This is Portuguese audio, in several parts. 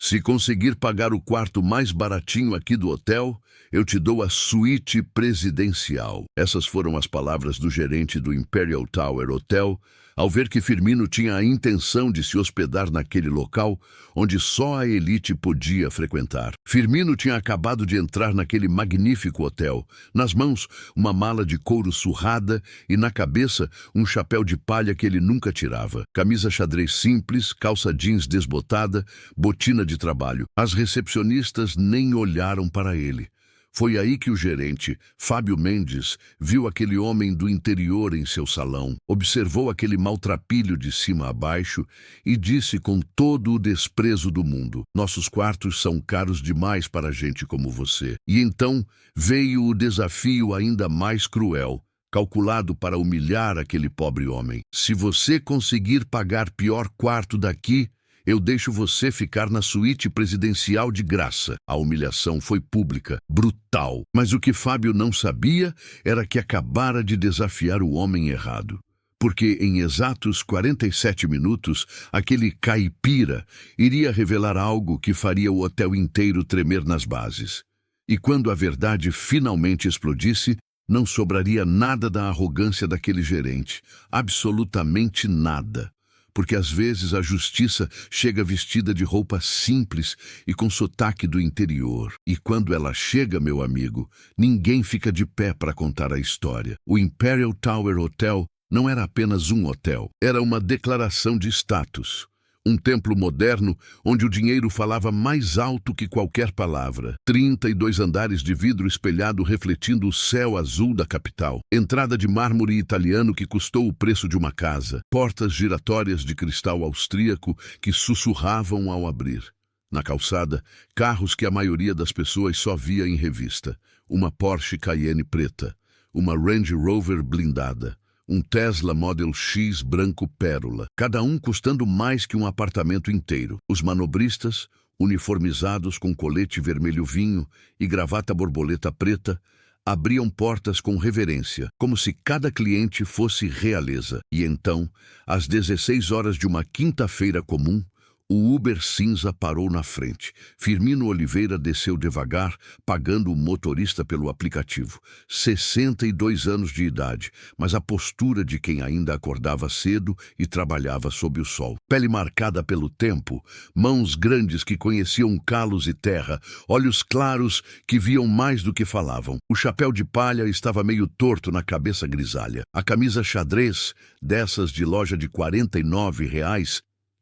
Se conseguir pagar o quarto mais baratinho aqui do hotel, eu te dou a suíte presidencial. Essas foram as palavras do gerente do Imperial Tower Hotel, ao ver que Firmino tinha a intenção de se hospedar naquele local onde só a elite podia frequentar. Firmino tinha acabado de entrar naquele magnífico hotel. Nas mãos, uma mala de couro surrada e na cabeça, um chapéu de palha que ele nunca tirava. Camisa xadrez simples, calça jeans desbotada, botina de trabalho. As recepcionistas nem olharam para ele. Foi aí que o gerente, Fábio Mendes, viu aquele homem do interior em seu salão, observou aquele maltrapilho de cima a baixo e disse com todo o desprezo do mundo: "Nossos quartos são caros demais para gente como você." E então veio o desafio ainda mais cruel, calculado para humilhar aquele pobre homem. "Se você conseguir pagar pior quarto daqui, eu deixo você ficar na suíte presidencial de graça." A humilhação foi pública, brutal. Mas o que Fábio não sabia era que acabara de desafiar o homem errado. Porque em exatos 47 minutos, aquele caipira iria revelar algo que faria o hotel inteiro tremer nas bases. E quando a verdade finalmente explodisse, não sobraria nada da arrogância daquele gerente. Absolutamente nada. Porque às vezes a justiça chega vestida de roupa simples e com sotaque do interior. E quando ela chega, meu amigo, ninguém fica de pé para contar a história. O Imperial Tower Hotel não era apenas um hotel, era uma declaração de status. Um templo moderno onde o dinheiro falava mais alto que qualquer palavra. 32 andares de vidro espelhado refletindo o céu azul da capital. Entrada de mármore italiano que custou o preço de uma casa. Portas giratórias de cristal austríaco que sussurravam ao abrir. Na calçada, carros que a maioria das pessoas só via em revista. Uma Porsche Cayenne preta. Uma Range Rover blindada. Um Tesla Model X branco pérola, cada um custando mais que um apartamento inteiro. Os manobristas, uniformizados com colete vermelho vinho e gravata borboleta preta, abriam portas com reverência, como se cada cliente fosse realeza. E então, às 16 horas de uma quinta-feira comum, o Uber cinza parou na frente. Firmino Oliveira desceu devagar, pagando o motorista pelo aplicativo. 62 anos de idade, mas a postura de quem ainda acordava cedo e trabalhava sob o sol. Pele marcada pelo tempo, mãos grandes que conheciam calos e terra, olhos claros que viam mais do que falavam. O chapéu de palha estava meio torto na cabeça grisalha. A camisa xadrez, dessas de loja de R$ 49,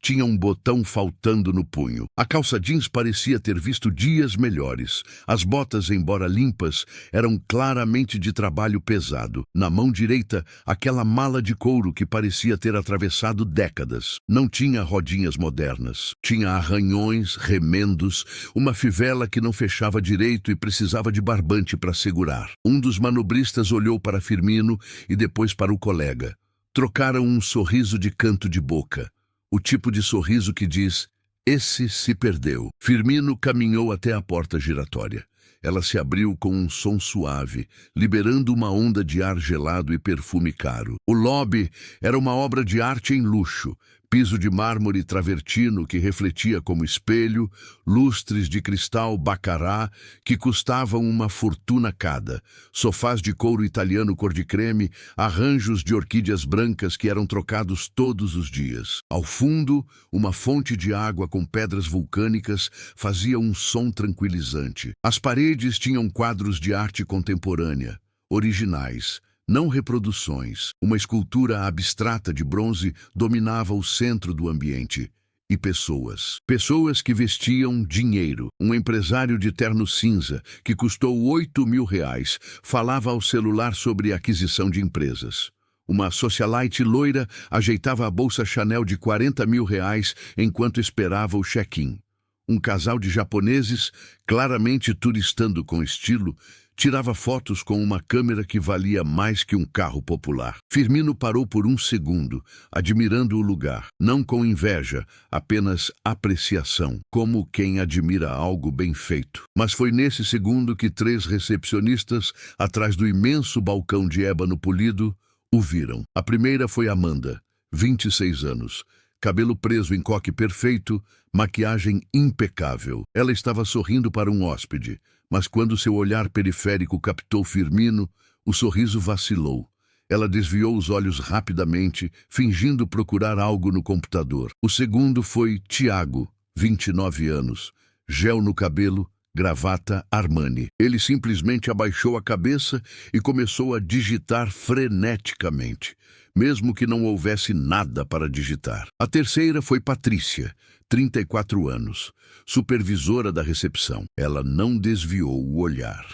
tinha um botão faltando no punho. A calça jeans parecia ter visto dias melhores. As botas, embora limpas, eram claramente de trabalho pesado. Na mão direita, aquela mala de couro que parecia ter atravessado décadas. Não tinha rodinhas modernas. Tinha arranhões, remendos, uma fivela que não fechava direito e precisava de barbante para segurar. Um dos manobristas olhou para Firmino e depois para o colega. Trocaram um sorriso de canto de boca. O tipo de sorriso que diz: "Esse se perdeu." Firmino caminhou até a porta giratória. Ela se abriu com um som suave, liberando uma onda de ar gelado e perfume caro. O lobby era uma obra de arte em luxo. Piso de mármore travertino que refletia como espelho, lustres de cristal Baccarat que custavam uma fortuna cada, sofás de couro italiano cor de creme, arranjos de orquídeas brancas que eram trocados todos os dias. Ao fundo, uma fonte de água com pedras vulcânicas fazia um som tranquilizante. As paredes tinham quadros de arte contemporânea, originais, não reproduções. Uma escultura abstrata de bronze dominava o centro do ambiente. E pessoas. Pessoas que vestiam dinheiro. Um empresário de terno cinza, que custou R$ 8.000, falava ao celular sobre aquisição de empresas. Uma socialite loira ajeitava a bolsa Chanel de R$ 40.000 enquanto esperava o check-in. Um casal de japoneses, claramente turistando com estilo, tirava fotos com uma câmera que valia mais que um carro popular. Firmino parou por um segundo, admirando o lugar. Não com inveja, apenas apreciação, como quem admira algo bem feito. Mas foi nesse segundo que 3 recepcionistas, atrás do imenso balcão de ébano polido, o viram. A primeira foi Amanda, 26 anos. cabelo preso em coque perfeito, maquiagem impecável. Ela estava sorrindo para um hóspede, mas quando seu olhar periférico captou Firmino, o sorriso vacilou. Ela desviou os olhos rapidamente, fingindo procurar algo no computador. O segundo foi Tiago, 29 anos, gel no cabelo, gravata Armani. Ele simplesmente abaixou a cabeça e começou a digitar freneticamente, mesmo que não houvesse nada para digitar. A terceira foi Patrícia, 34 anos, supervisora da recepção. Ela não desviou o olhar.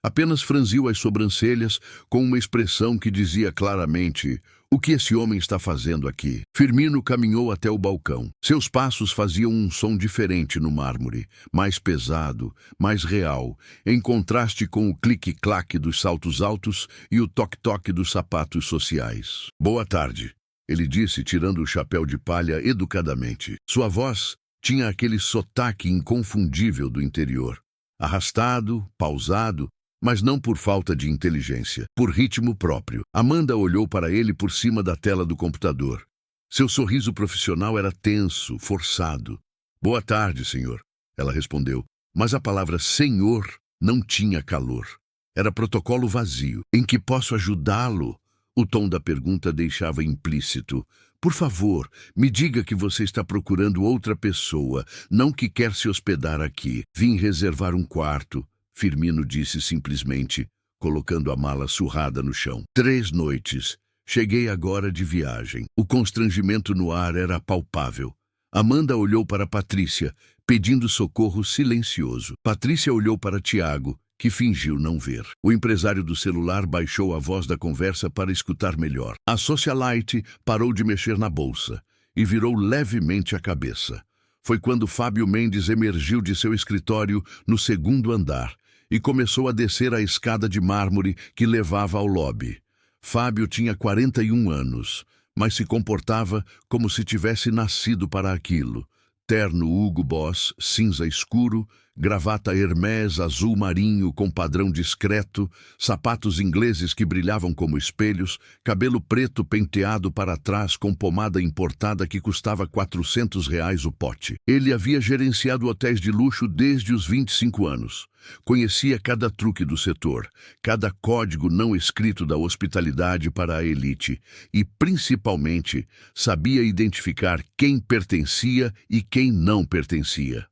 Apenas franziu as sobrancelhas com uma expressão que dizia claramente: o que esse homem está fazendo aqui? Firmino caminhou até o balcão. Seus passos faziam um som diferente no mármore, mais pesado, mais real, em contraste com o clique-claque dos saltos altos e o toque-toque dos sapatos sociais. Boa tarde, ele disse, tirando o chapéu de palha educadamente. Sua voz tinha aquele sotaque inconfundível do interior. Arrastado, pausado, mas não por falta de inteligência, por ritmo próprio. Amanda olhou para ele por cima da tela do computador. Seu sorriso profissional era tenso, forçado. Boa tarde, senhor, ela respondeu, mas a palavra senhor não tinha calor. Era protocolo vazio. Em que posso ajudá-lo? O tom da pergunta deixava implícito. Por favor, me diga que você está procurando outra pessoa, não que quer se hospedar aqui. Vim reservar um quarto, Firmino disse simplesmente, colocando a mala surrada no chão. 3 noites. Cheguei agora de viagem. O constrangimento no ar era palpável. Amanda olhou para Patrícia, pedindo socorro silencioso. Patrícia olhou para Tiago, que fingiu não ver. O empresário do celular baixou a voz da conversa para escutar melhor. A socialite parou de mexer na bolsa e virou levemente a cabeça. Foi quando Fábio Mendes emergiu de seu escritório no 2º andar e começou a descer a escada de mármore que levava ao lobby. Fábio tinha 41 anos, mas se comportava como se tivesse nascido para aquilo. Terno Hugo Boss, cinza escuro, gravata Hermès azul marinho com padrão discreto, sapatos ingleses que brilhavam como espelhos, cabelo preto penteado para trás com pomada importada que custava R$ 400 o pote. Ele havia gerenciado hotéis de luxo desde os 25 anos. Conhecia cada truque do setor, cada código não escrito da hospitalidade para a elite e, principalmente, sabia identificar quem pertencia e quem não pertencia.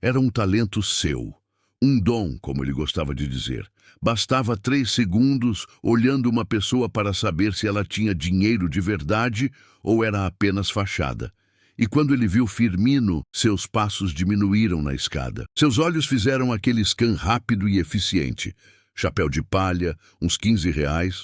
Era um talento seu, um dom, como ele gostava de dizer. Bastava 3 segundos olhando uma pessoa para saber se ela tinha dinheiro de verdade ou era apenas fachada. E quando ele viu Firmino, seus passos diminuíram na escada. Seus olhos fizeram aquele scan rápido e eficiente. Chapéu de palha, uns R$ 15,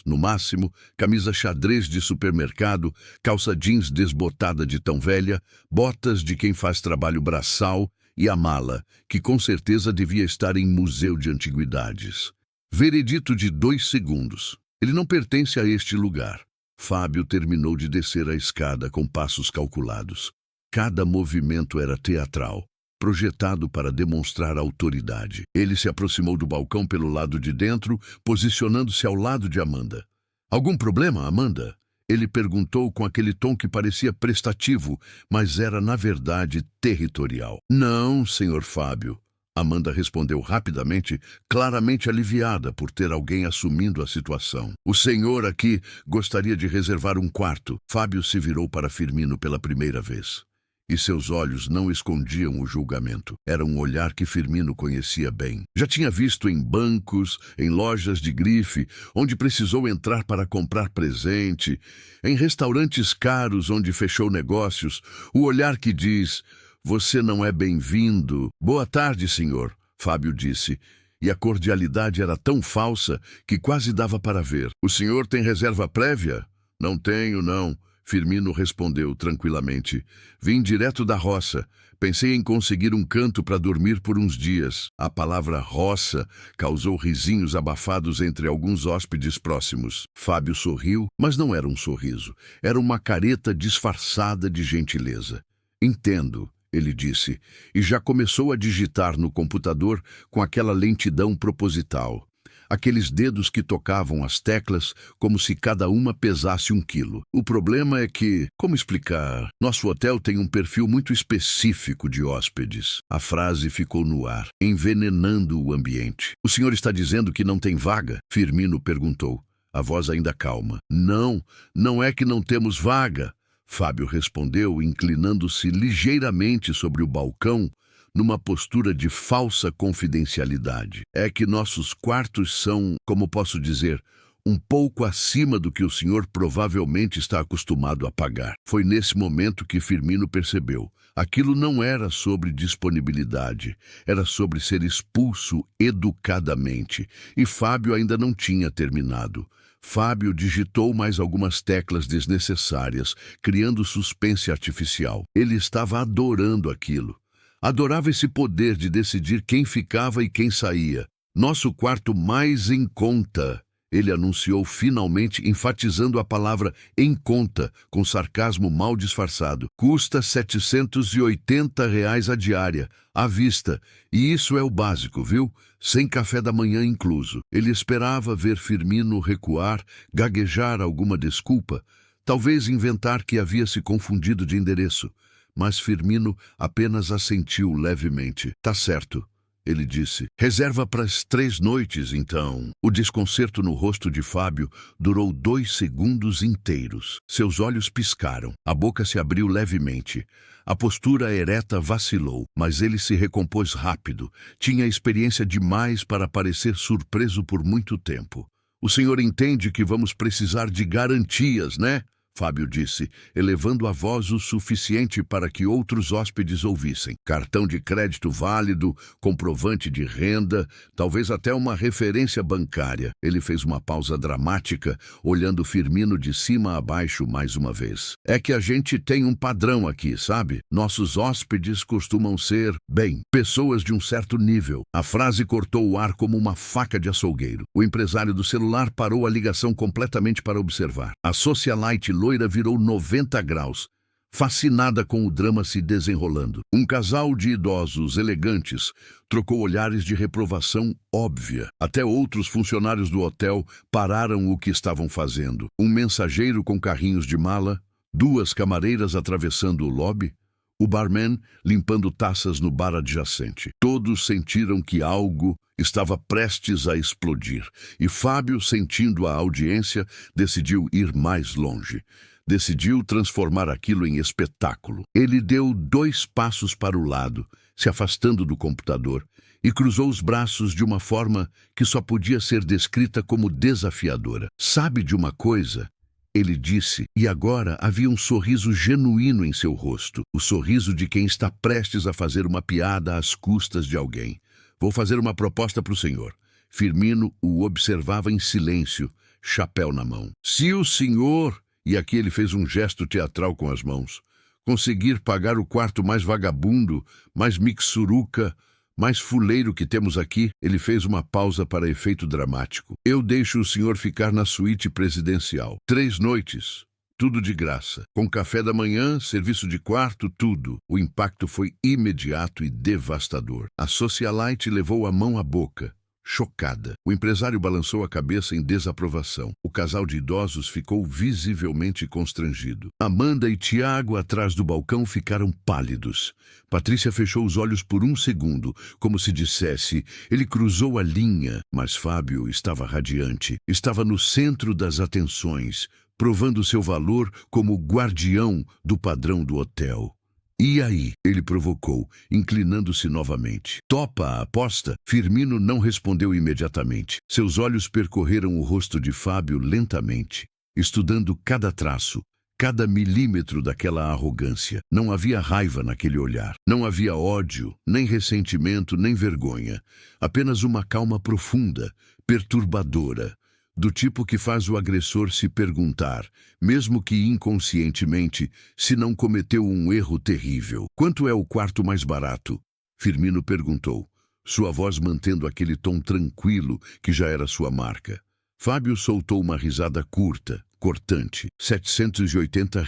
no máximo, camisa xadrez de supermercado, calça jeans desbotada de tão velha, botas de quem faz trabalho braçal e a mala, que com certeza devia estar em museu de antiguidades. Veredito de 2 segundos. Ele não pertence a este lugar. Fábio terminou de descer a escada com passos calculados. Cada movimento era teatral, projetado para demonstrar autoridade. Ele se aproximou do balcão pelo lado de dentro, posicionando-se ao lado de Amanda. Algum problema, Amanda? Ele perguntou com aquele tom que parecia prestativo, mas era, na verdade, territorial. Não, senhor Fábio. Amanda respondeu rapidamente, claramente aliviada por ter alguém assumindo a situação. O senhor aqui gostaria de reservar um quarto. Fábio se virou para Firmino pela primeira vez. E seus olhos não escondiam o julgamento. Era um olhar que Firmino conhecia bem. Já tinha visto em bancos, em lojas de grife, onde precisou entrar para comprar presente, em restaurantes caros onde fechou negócios, o olhar que diz: "Você não é bem-vindo." "Boa tarde, senhor", Fábio disse, e a cordialidade era tão falsa que quase dava para ver. "O senhor tem reserva prévia?" "Não tenho, não." Firmino respondeu tranquilamente. "Vim direto da roça. Pensei em conseguir um canto para dormir por uns dias." A palavra roça causou risinhos abafados entre alguns hóspedes próximos. Fábio sorriu, mas não era um sorriso. Era uma careta disfarçada de gentileza. "Entendo", ele disse, e já começou a digitar no computador com aquela lentidão proposital. aqueles dedos que tocavam as teclas como se cada uma pesasse 1 quilo. O problema é que, como explicar? Nosso hotel tem um perfil muito específico de hóspedes. A frase ficou no ar, envenenando o ambiente. O senhor está dizendo que não tem vaga? Firmino perguntou, a voz ainda calma. Não, não é que não temos vaga, Fábio respondeu, inclinando-se ligeiramente sobre o balcão, numa postura de falsa confidencialidade. É que nossos quartos são, como posso dizer, um pouco acima do que o senhor provavelmente está acostumado a pagar. Foi nesse momento que Firmino percebeu. Aquilo não era sobre disponibilidade, era sobre ser expulso educadamente. E Fábio ainda não tinha terminado. Fábio digitou mais algumas teclas desnecessárias, criando suspense artificial. Ele estava adorando aquilo. Adorava esse poder de decidir quem ficava e quem saía. Nosso quarto mais em conta, ele anunciou finalmente, enfatizando a palavra em conta, com sarcasmo mal disfarçado. Custa R$ 780 a diária, à vista. E isso é o básico, viu? Sem café da manhã incluso. Ele esperava ver Firmino recuar, gaguejar alguma desculpa, talvez inventar que havia se confundido de endereço. Mas Firmino apenas assentiu levemente. Tá certo, ele disse. Reserva para as 3 noites, então. O desconcerto no rosto de Fábio durou 2 segundos inteiros. Seus olhos piscaram. A boca se abriu levemente. A postura ereta vacilou, mas ele se recompôs rápido. Tinha experiência demais para parecer surpreso por muito tempo. O senhor entende que vamos precisar de garantias, né? Fábio disse, elevando a voz o suficiente para que outros hóspedes ouvissem. Cartão de crédito válido, comprovante de renda, talvez até uma referência bancária. Ele fez uma pausa dramática, olhando Firmino de cima a baixo mais uma vez. É que a gente tem um padrão aqui, sabe? Nossos hóspedes costumam ser, bem, pessoas de um certo nível. A frase cortou o ar como uma faca de açougueiro. O empresário do celular parou a ligação completamente para observar. A socialite loira virou 90 graus, fascinada com o drama se desenrolando. Um casal de idosos elegantes trocou olhares de reprovação óbvia. Até outros funcionários do hotel pararam o que estavam fazendo. Um mensageiro com carrinhos de mala, 2 camareiras atravessando o lobby, o barman limpando taças no bar adjacente. Todos sentiram que algo estava prestes a explodir, e Fábio, sentindo a audiência, decidiu ir mais longe. Decidiu transformar aquilo em espetáculo. Ele deu 2 passos para o lado, se afastando do computador, e cruzou os braços de uma forma que só podia ser descrita como desafiadora. Sabe de uma coisa? Ele disse, e agora havia um sorriso genuíno em seu rosto, o sorriso de quem está prestes a fazer uma piada às custas de alguém. Vou fazer uma proposta para o senhor. Firmino o observava em silêncio, chapéu na mão. Se o senhor, e aqui ele fez um gesto teatral com as mãos, conseguir pagar o quarto mais vagabundo, mais mixuruca, mais fuleiro que temos aqui, ele fez uma pausa para efeito dramático. Eu deixo o senhor ficar na suíte presidencial. 3 noites. Tudo de graça. Com café da manhã, serviço de quarto, tudo. O impacto foi imediato e devastador. A socialite levou a mão à boca, chocada. O empresário balançou a cabeça em desaprovação. O casal de idosos ficou visivelmente constrangido. Amanda e Tiago, atrás do balcão, ficaram pálidos. Patrícia fechou os olhos por 1 segundo, como se dissesse, ele cruzou a linha. Mas Fábio estava radiante. Estava no centro das atenções, provando seu valor como guardião do padrão do hotel. E aí? Ele provocou, inclinando-se novamente. Topa a aposta? Firmino não respondeu imediatamente. Seus olhos percorreram o rosto de Fábio lentamente, estudando cada traço, cada milímetro daquela arrogância. Não havia raiva naquele olhar. Não havia ódio, nem ressentimento, nem vergonha. Apenas uma calma profunda, perturbadora, do tipo que faz o agressor se perguntar, mesmo que inconscientemente, se não cometeu um erro terrível. Quanto é o quarto mais barato? Firmino perguntou, sua voz mantendo aquele tom tranquilo que já era sua marca. Fábio soltou uma risada curta, cortante. R$ 780,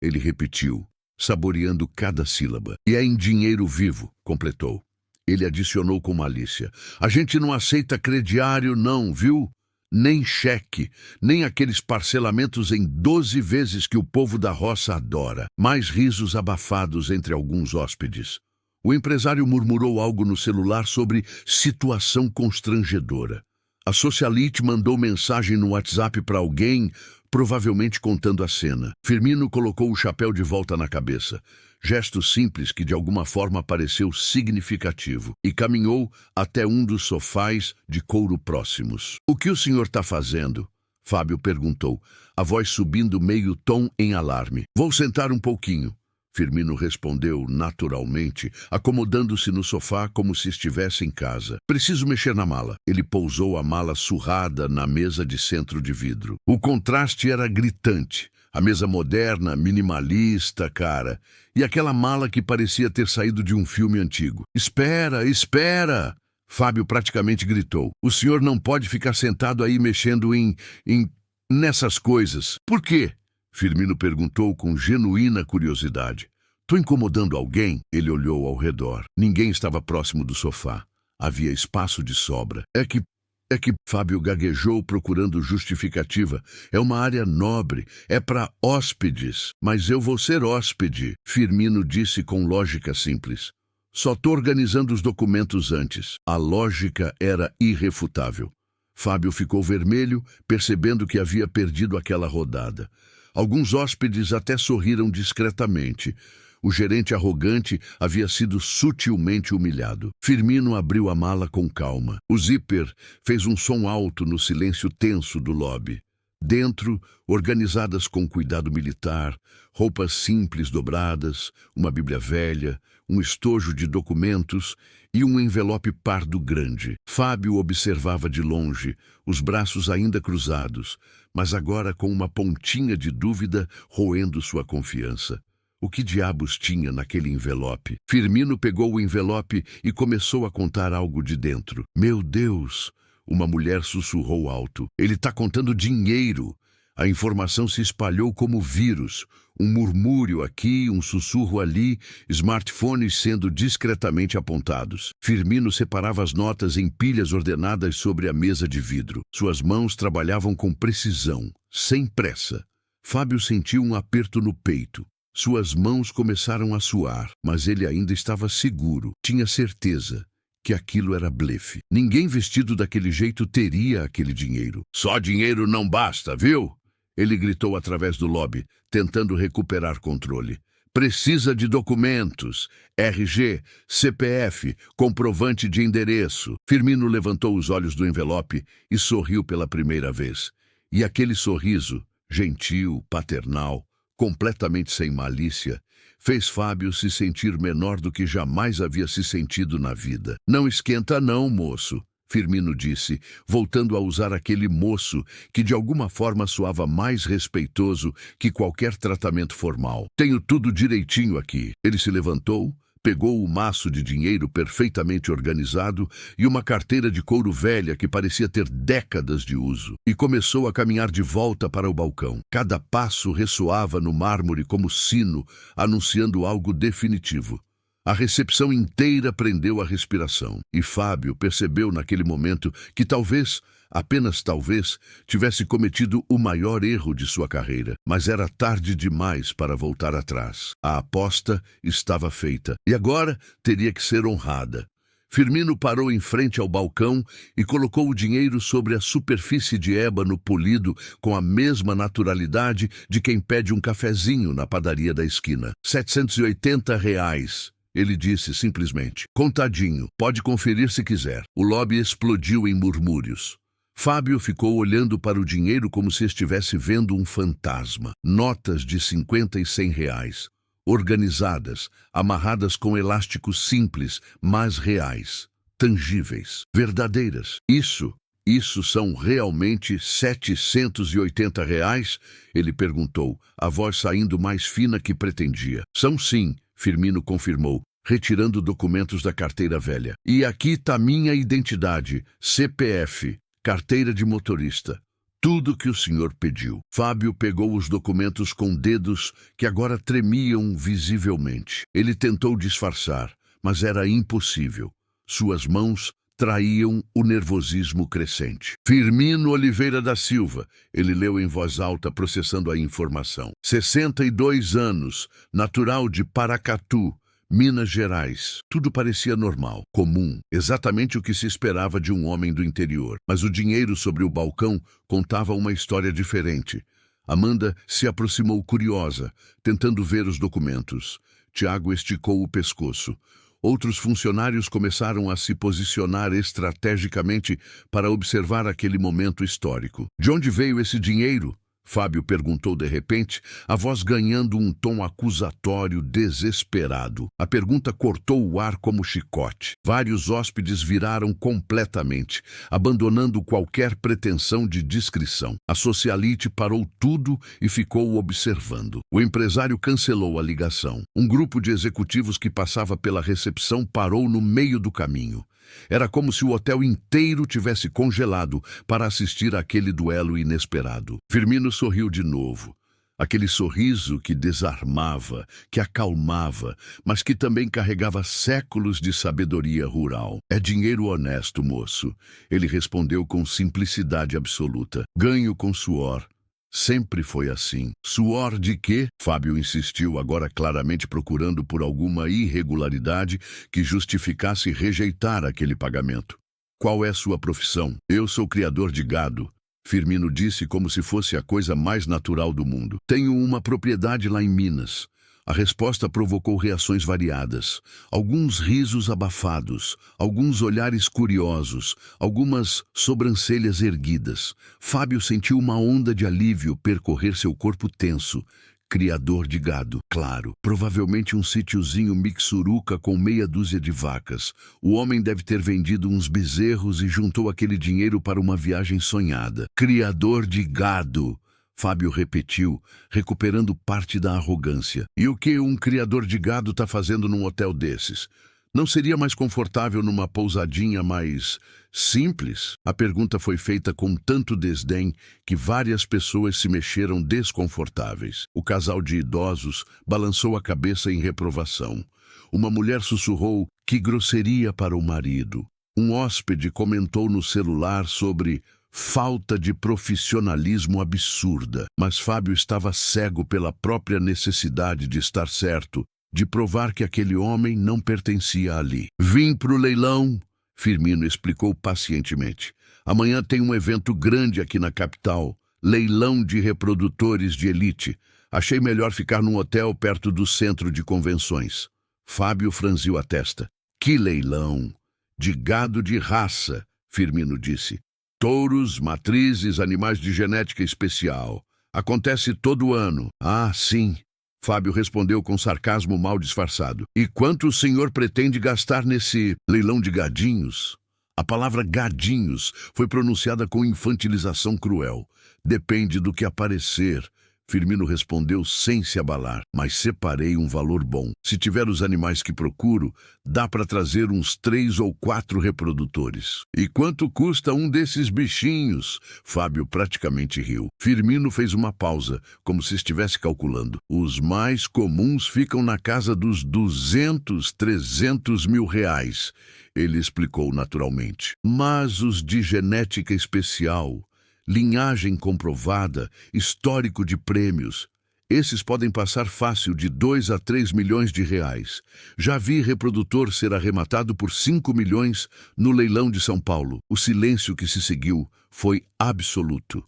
ele repetiu, saboreando cada sílaba. E é em dinheiro vivo, completou. Ele adicionou com malícia. A gente não aceita crediário não, viu? Nem cheque, nem aqueles parcelamentos em 12 vezes que o povo da roça adora. Mais risos abafados entre alguns hóspedes. O empresário murmurou algo no celular sobre situação constrangedora. A socialite mandou mensagem no WhatsApp para alguém, provavelmente contando a cena. Firmino colocou o chapéu de volta na cabeça. Gesto simples que de alguma forma pareceu significativo, e caminhou até um dos sofás de couro próximos. "O que o senhor está fazendo?" Fábio perguntou, a voz subindo meio tom em alarme. "Vou sentar um pouquinho." Firmino respondeu naturalmente, acomodando-se no sofá como se estivesse em casa. "Preciso mexer na mala." Ele pousou a mala surrada na mesa de centro de vidro. O contraste era gritante. A mesa moderna, minimalista, cara. E aquela mala que parecia ter saído de um filme antigo. "Espera, espera!" Fábio praticamente gritou. "O senhor não pode ficar sentado aí mexendo nessas coisas." "Por quê?" Firmino perguntou com genuína curiosidade. "Tô incomodando alguém?" Ele olhou ao redor. Ninguém estava próximo do sofá. Havia espaço de sobra. É que Fábio gaguejou procurando justificativa. "É uma área nobre, é para hóspedes." "Mas eu vou ser hóspede," Firmino disse com lógica simples. "Só tô organizando os documentos antes." A lógica era irrefutável. Fábio ficou vermelho, percebendo que havia perdido aquela rodada. Alguns hóspedes até sorriram discretamente. O gerente arrogante havia sido sutilmente humilhado. Firmino abriu a mala com calma. O zíper fez um som alto no silêncio tenso do lobby. Dentro, organizadas com cuidado militar, roupas simples dobradas, uma bíblia velha, um estojo de documentos e um envelope pardo grande. Fábio observava de longe, os braços ainda cruzados, mas agora com uma pontinha de dúvida roendo sua confiança. O que diabos tinha naquele envelope? Firmino pegou o envelope e começou a contar algo de dentro. "Meu Deus!" Uma mulher sussurrou alto. "Ele está contando dinheiro!" A informação se espalhou como vírus. Um murmúrio aqui, um sussurro ali, smartphones sendo discretamente apontados. Firmino separava as notas em pilhas ordenadas sobre a mesa de vidro. Suas mãos trabalhavam com precisão, sem pressa. Fábio sentiu um aperto no peito. Suas mãos começaram a suar, mas ele ainda estava seguro. Tinha certeza que aquilo era blefe. Ninguém vestido daquele jeito teria aquele dinheiro. "Só dinheiro não basta, viu?" Ele gritou através do lobby, tentando recuperar controle. "Precisa de documentos, RG, CPF, comprovante de endereço." Firmino levantou os olhos do envelope e sorriu pela primeira vez. E aquele sorriso, gentil, paternal, completamente sem malícia, fez Fábio se sentir menor do que jamais havia se sentido na vida. "Não esquenta não, moço," Firmino disse, voltando a usar aquele moço que de alguma forma soava mais respeitoso que qualquer tratamento formal. "Tenho tudo direitinho aqui." Ele se levantou, pegou o maço de dinheiro perfeitamente organizado e uma carteira de couro velha que parecia ter décadas de uso, e começou a caminhar de volta para o balcão. Cada passo ressoava no mármore como sino, anunciando algo definitivo. A recepção inteira prendeu a respiração, e Fábio percebeu naquele momento que talvez, apenas talvez, tivesse cometido o maior erro de sua carreira, mas era tarde demais para voltar atrás. A aposta estava feita, e agora teria que ser honrada. Firmino parou em frente ao balcão e colocou o dinheiro sobre a superfície de ébano polido com a mesma naturalidade de quem pede um cafezinho na padaria da esquina. R$ 780. Ele disse simplesmente. "Contadinho, pode conferir se quiser." O lobby explodiu em murmúrios. Fábio ficou olhando para o dinheiro como se estivesse vendo um fantasma. Notas de 50 e R$ 100, organizadas, amarradas com elásticos simples, mas reais, tangíveis, verdadeiras. Isso são realmente R$ 780? Ele perguntou, a voz saindo mais fina que pretendia. "São sim," Firmino confirmou, retirando documentos da carteira velha. "E aqui está minha identidade, CPF, carteira de motorista. Tudo que o senhor pediu." Fábio pegou os documentos com dedos que agora tremiam visivelmente. Ele tentou disfarçar, mas era impossível. Suas mãos traíam o nervosismo crescente. Firmino Oliveira da Silva, ele leu em voz alta, processando a informação. 62 anos, natural de Paracatu, Minas Gerais. Tudo parecia normal, comum, exatamente o que se esperava de um homem do interior. Mas o dinheiro sobre o balcão contava uma história diferente. Amanda se aproximou curiosa, tentando ver os documentos. Tiago esticou o pescoço. Outros funcionários começaram a se posicionar estrategicamente para observar aquele momento histórico. De onde veio esse dinheiro? Fábio perguntou de repente, a voz ganhando um tom acusatório desesperado. A pergunta cortou o ar como chicote. Vários hóspedes viraram completamente, abandonando qualquer pretensão de discrição. A socialite parou tudo e ficou observando. O empresário cancelou a ligação. Um grupo de executivos que passava pela recepção parou no meio do caminho. Era como se o hotel inteiro tivesse congelado para assistir àquele duelo inesperado. Firmino sorriu de novo. Aquele sorriso que desarmava, que acalmava, mas que também carregava séculos de sabedoria rural. É dinheiro honesto, moço. Ele respondeu com simplicidade absoluta. Ganho com suor. Sempre foi assim. Suor de quê? Fábio insistiu, agora claramente procurando por alguma irregularidade que justificasse rejeitar aquele pagamento. Qual é sua profissão? Eu sou criador de gado. Firmino disse como se fosse a coisa mais natural do mundo. Tenho uma propriedade lá em Minas. A resposta provocou reações variadas. Alguns risos abafados, alguns olhares curiosos, algumas sobrancelhas erguidas. Fábio sentiu uma onda de alívio percorrer seu corpo tenso. Criador de gado, claro. Provavelmente um sítiozinho mixuruca com meia dúzia de vacas. O homem deve ter vendido uns bezerros e juntou aquele dinheiro para uma viagem sonhada. Criador de gado. Fábio repetiu, recuperando parte da arrogância. E o que um criador de gado está fazendo num hotel desses? Não seria mais confortável numa pousadinha mais simples? A pergunta foi feita com tanto desdém que várias pessoas se mexeram desconfortáveis. O casal de idosos balançou a cabeça em reprovação. Uma mulher sussurrou, que grosseria para o marido. Um hóspede comentou no celular sobre falta de profissionalismo absurda, mas Fábio estava cego pela própria necessidade de estar certo, de provar que aquele homem não pertencia ali. Vim pro leilão, Firmino explicou pacientemente. Amanhã tem um evento grande aqui na capital, leilão de reprodutores de elite. Achei melhor ficar num hotel perto do centro de convenções. Fábio franziu a testa. Que leilão! De gado de raça, Firmino disse. Touros, matrizes, animais de genética especial. Acontece todo ano. Ah, sim. Fábio respondeu com sarcasmo mal disfarçado. E quanto o senhor pretende gastar nesse leilão de gadinhos? A palavra gadinhos foi pronunciada com infantilização cruel. Depende do que aparecer. Firmino respondeu sem se abalar, mas separei um valor bom. Se tiver os animais que procuro, dá para trazer uns 3 ou 4 reprodutores. E quanto custa um desses bichinhos? Fábio praticamente riu. Firmino fez uma pausa, como se estivesse calculando. Os mais comuns ficam na casa dos 200, 300 mil reais. Ele explicou naturalmente. Mas os de genética especial, linhagem comprovada, histórico de prêmios. Esses podem passar fácil de 2 a 3 milhões de reais. Já vi reprodutor ser arrematado por 5 milhões no leilão de São Paulo. O silêncio que se seguiu foi absoluto.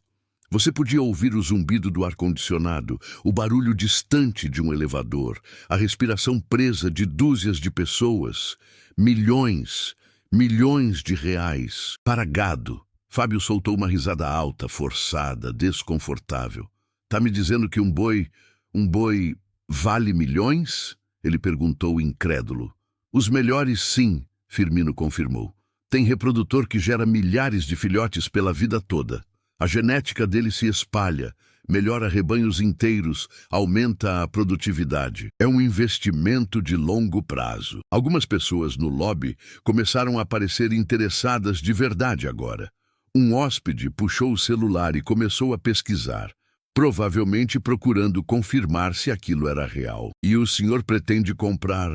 Você podia ouvir o zumbido do ar-condicionado, o barulho distante de um elevador, a respiração presa de dúzias de pessoas. Milhões, milhões de reais para gado. Fábio soltou uma risada alta, forçada, desconfortável. Tá me dizendo que um boi vale milhões? Ele perguntou incrédulo. Os melhores sim, Firmino confirmou. Tem reprodutor que gera milhares de filhotes pela vida toda. A genética dele se espalha, melhora rebanhos inteiros, aumenta a produtividade. É um investimento de longo prazo. Algumas pessoas no lobby começaram a parecer interessadas de verdade agora. Um hóspede puxou o celular e começou a pesquisar, provavelmente procurando confirmar se aquilo era real. E o senhor pretende comprar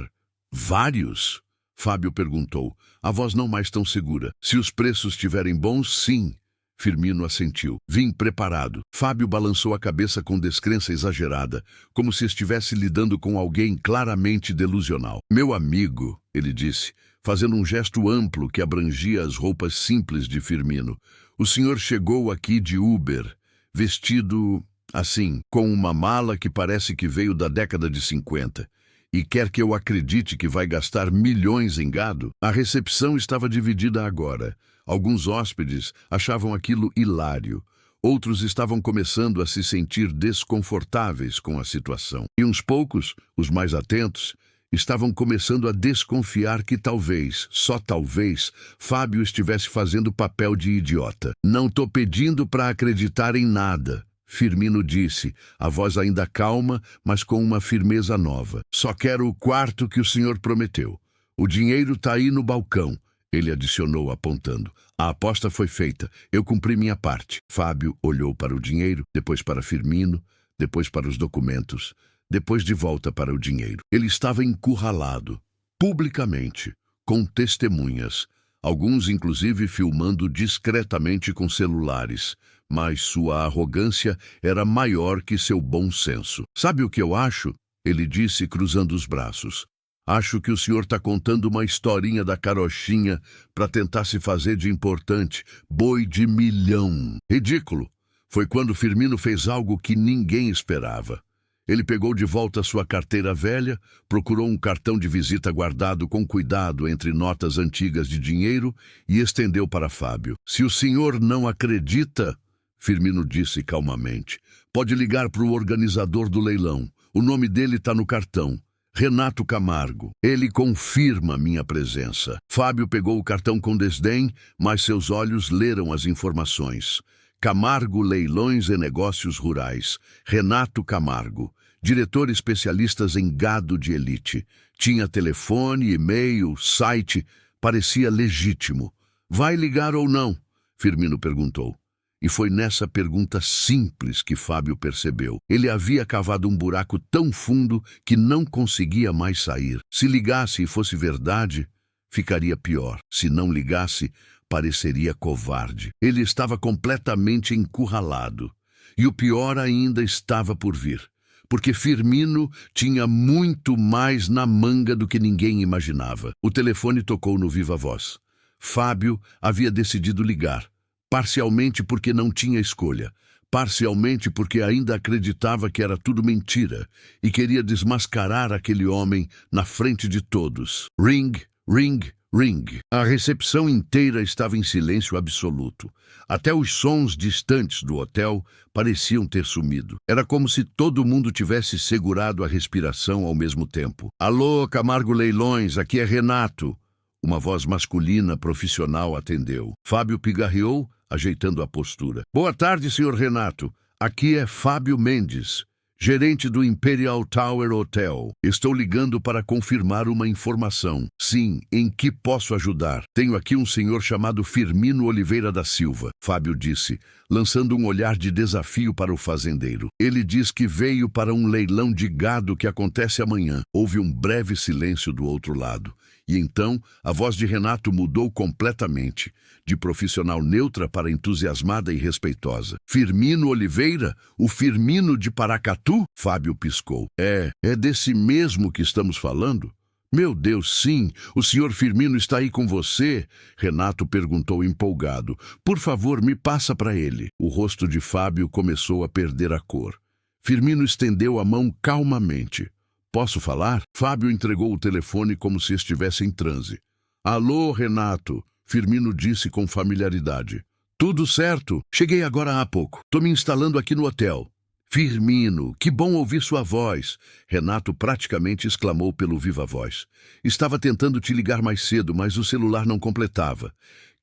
vários? Fábio perguntou, a voz não mais tão segura. Se os preços estiverem bons, sim. Firmino assentiu. Vim preparado. Fábio balançou a cabeça com descrença exagerada, como se estivesse lidando com alguém claramente delusional. Meu amigo, ele disse, fazendo um gesto amplo que abrangia as roupas simples de Firmino. O senhor chegou aqui de Uber, vestido assim, com uma mala que parece que veio da década de 50. E quer que eu acredite que vai gastar milhões em gado? A recepção estava dividida agora. Alguns hóspedes achavam aquilo hilário. Outros estavam começando a se sentir desconfortáveis com a situação. E uns poucos, os mais atentos, estavam começando a desconfiar que talvez, só talvez, Fábio estivesse fazendo papel de idiota. Não tô pedindo para acreditar em nada, Firmino disse, a voz ainda calma, mas com uma firmeza nova. Só quero o quarto que o senhor prometeu. O dinheiro tá aí no balcão. Ele adicionou, apontando. A aposta foi feita. Eu cumpri minha parte. Fábio olhou para o dinheiro, depois para Firmino, depois para os documentos, depois de volta para o dinheiro. Ele estava encurralado, publicamente, com testemunhas, alguns inclusive filmando discretamente com celulares, mas sua arrogância era maior que seu bom senso. Sabe o que eu acho? Ele disse, cruzando os braços. Acho que o senhor está contando uma historinha da carochinha para tentar se fazer de importante. Boi de milhão. Ridículo. Foi quando Firmino fez algo que ninguém esperava. Ele pegou de volta sua carteira velha, procurou um cartão de visita guardado com cuidado entre notas antigas de dinheiro e estendeu para Fábio. Se o senhor não acredita, Firmino disse calmamente, pode ligar para o organizador do leilão. O nome dele está no cartão. Renato Camargo. Ele confirma minha presença. Fábio pegou o cartão com desdém, mas seus olhos leram as informações. Camargo Leilões e Negócios Rurais. Renato Camargo. Diretor especialistas em gado de elite. Tinha telefone, e-mail, site. Parecia legítimo. Vai ligar ou não? Firmino perguntou. E foi nessa pergunta simples que Fábio percebeu. Ele havia cavado um buraco tão fundo que não conseguia mais sair. Se ligasse e fosse verdade, ficaria pior. Se não ligasse, pareceria covarde. Ele estava completamente encurralado. E o pior ainda estava por vir. Porque Firmino tinha muito mais na manga do que ninguém imaginava. O telefone tocou no viva voz. Fábio havia decidido ligar. Parcialmente porque não tinha escolha, parcialmente porque ainda acreditava que era tudo mentira e queria desmascarar aquele homem na frente de todos. Ring, ring, ring. A recepção inteira estava em silêncio absoluto. Até os sons distantes do hotel pareciam ter sumido. Era como se todo mundo tivesse segurado a respiração ao mesmo tempo. Alô, Camargo Leilões, aqui é Renato. Uma voz masculina profissional atendeu. Fábio pigarreou, ajeitando a postura. Boa tarde, senhor Renato. Aqui é Fábio Mendes, gerente do Imperial Tower Hotel. Estou ligando para confirmar uma informação. Sim, em que posso ajudar? Tenho aqui um senhor chamado Firmino Oliveira da Silva, Fábio disse, lançando um olhar de desafio para o fazendeiro. Ele diz que veio para um leilão de gado que acontece amanhã. Houve um breve silêncio do outro lado. E então, a voz de Renato mudou completamente, de profissional neutra para entusiasmada e respeitosa. Firmino Oliveira? O Firmino de Paracatu? Fábio piscou. É desse mesmo que estamos falando? Meu Deus, sim, o senhor Firmino está aí com você? Renato perguntou empolgado. Por favor, me passa para ele. O rosto de Fábio começou a perder a cor. Firmino estendeu a mão calmamente. Posso falar? Fábio entregou o telefone como se estivesse em transe. Alô, Renato, Firmino disse com familiaridade. Tudo certo? Cheguei agora há pouco. Tô me instalando aqui no hotel. Firmino, que bom ouvir sua voz. Renato praticamente exclamou pelo viva voz. Estava tentando te ligar mais cedo, mas o celular não completava.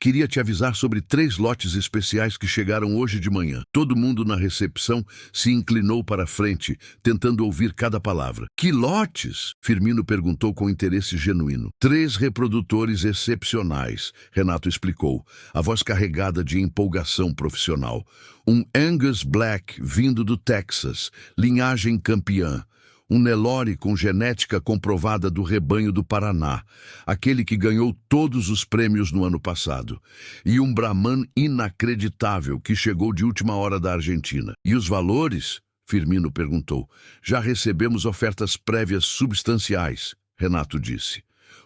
Queria te avisar sobre 3 lotes especiais que chegaram hoje de manhã. Todo mundo na recepção se inclinou para a frente, tentando ouvir cada palavra. Que lotes? Firmino perguntou com interesse genuíno. 3 reprodutores excepcionais, Renato explicou, a voz carregada de empolgação profissional. Um Angus Black vindo do Texas, linhagem campeã. Um Nelore com genética comprovada do rebanho do Paraná, aquele que ganhou todos os prêmios no ano passado. E um Brahman inacreditável que chegou de última hora da Argentina. E os valores? Firmino perguntou. Já recebemos ofertas prévias substanciais, Renato disse.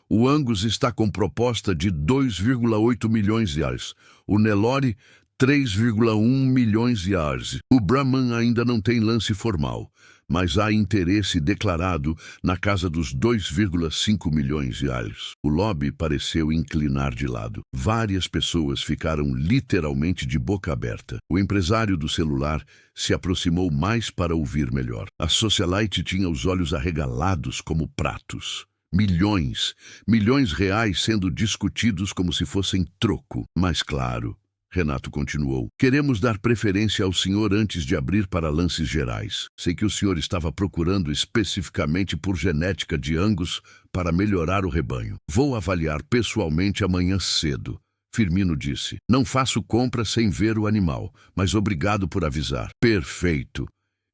O Angus está com proposta de 2,8 milhões de reais. O Nelore, 3,1 milhões de reais. O Brahman ainda não tem lance formal, mas há interesse declarado na casa dos 2,5 milhões de reais. O lobby pareceu inclinar de lado. Várias pessoas ficaram literalmente de boca aberta. O empresário do celular se aproximou mais para ouvir melhor. A socialite tinha os olhos arregalados como pratos. Milhões reais sendo discutidos como se fossem troco. Mas claro, Renato continuou, queremos dar preferência ao senhor antes de abrir para lances gerais. Sei que o senhor estava procurando especificamente por genética de Angus para melhorar o rebanho. Vou avaliar pessoalmente amanhã cedo. Firmino disse, não faço compra sem ver o animal, mas obrigado por avisar. Perfeito.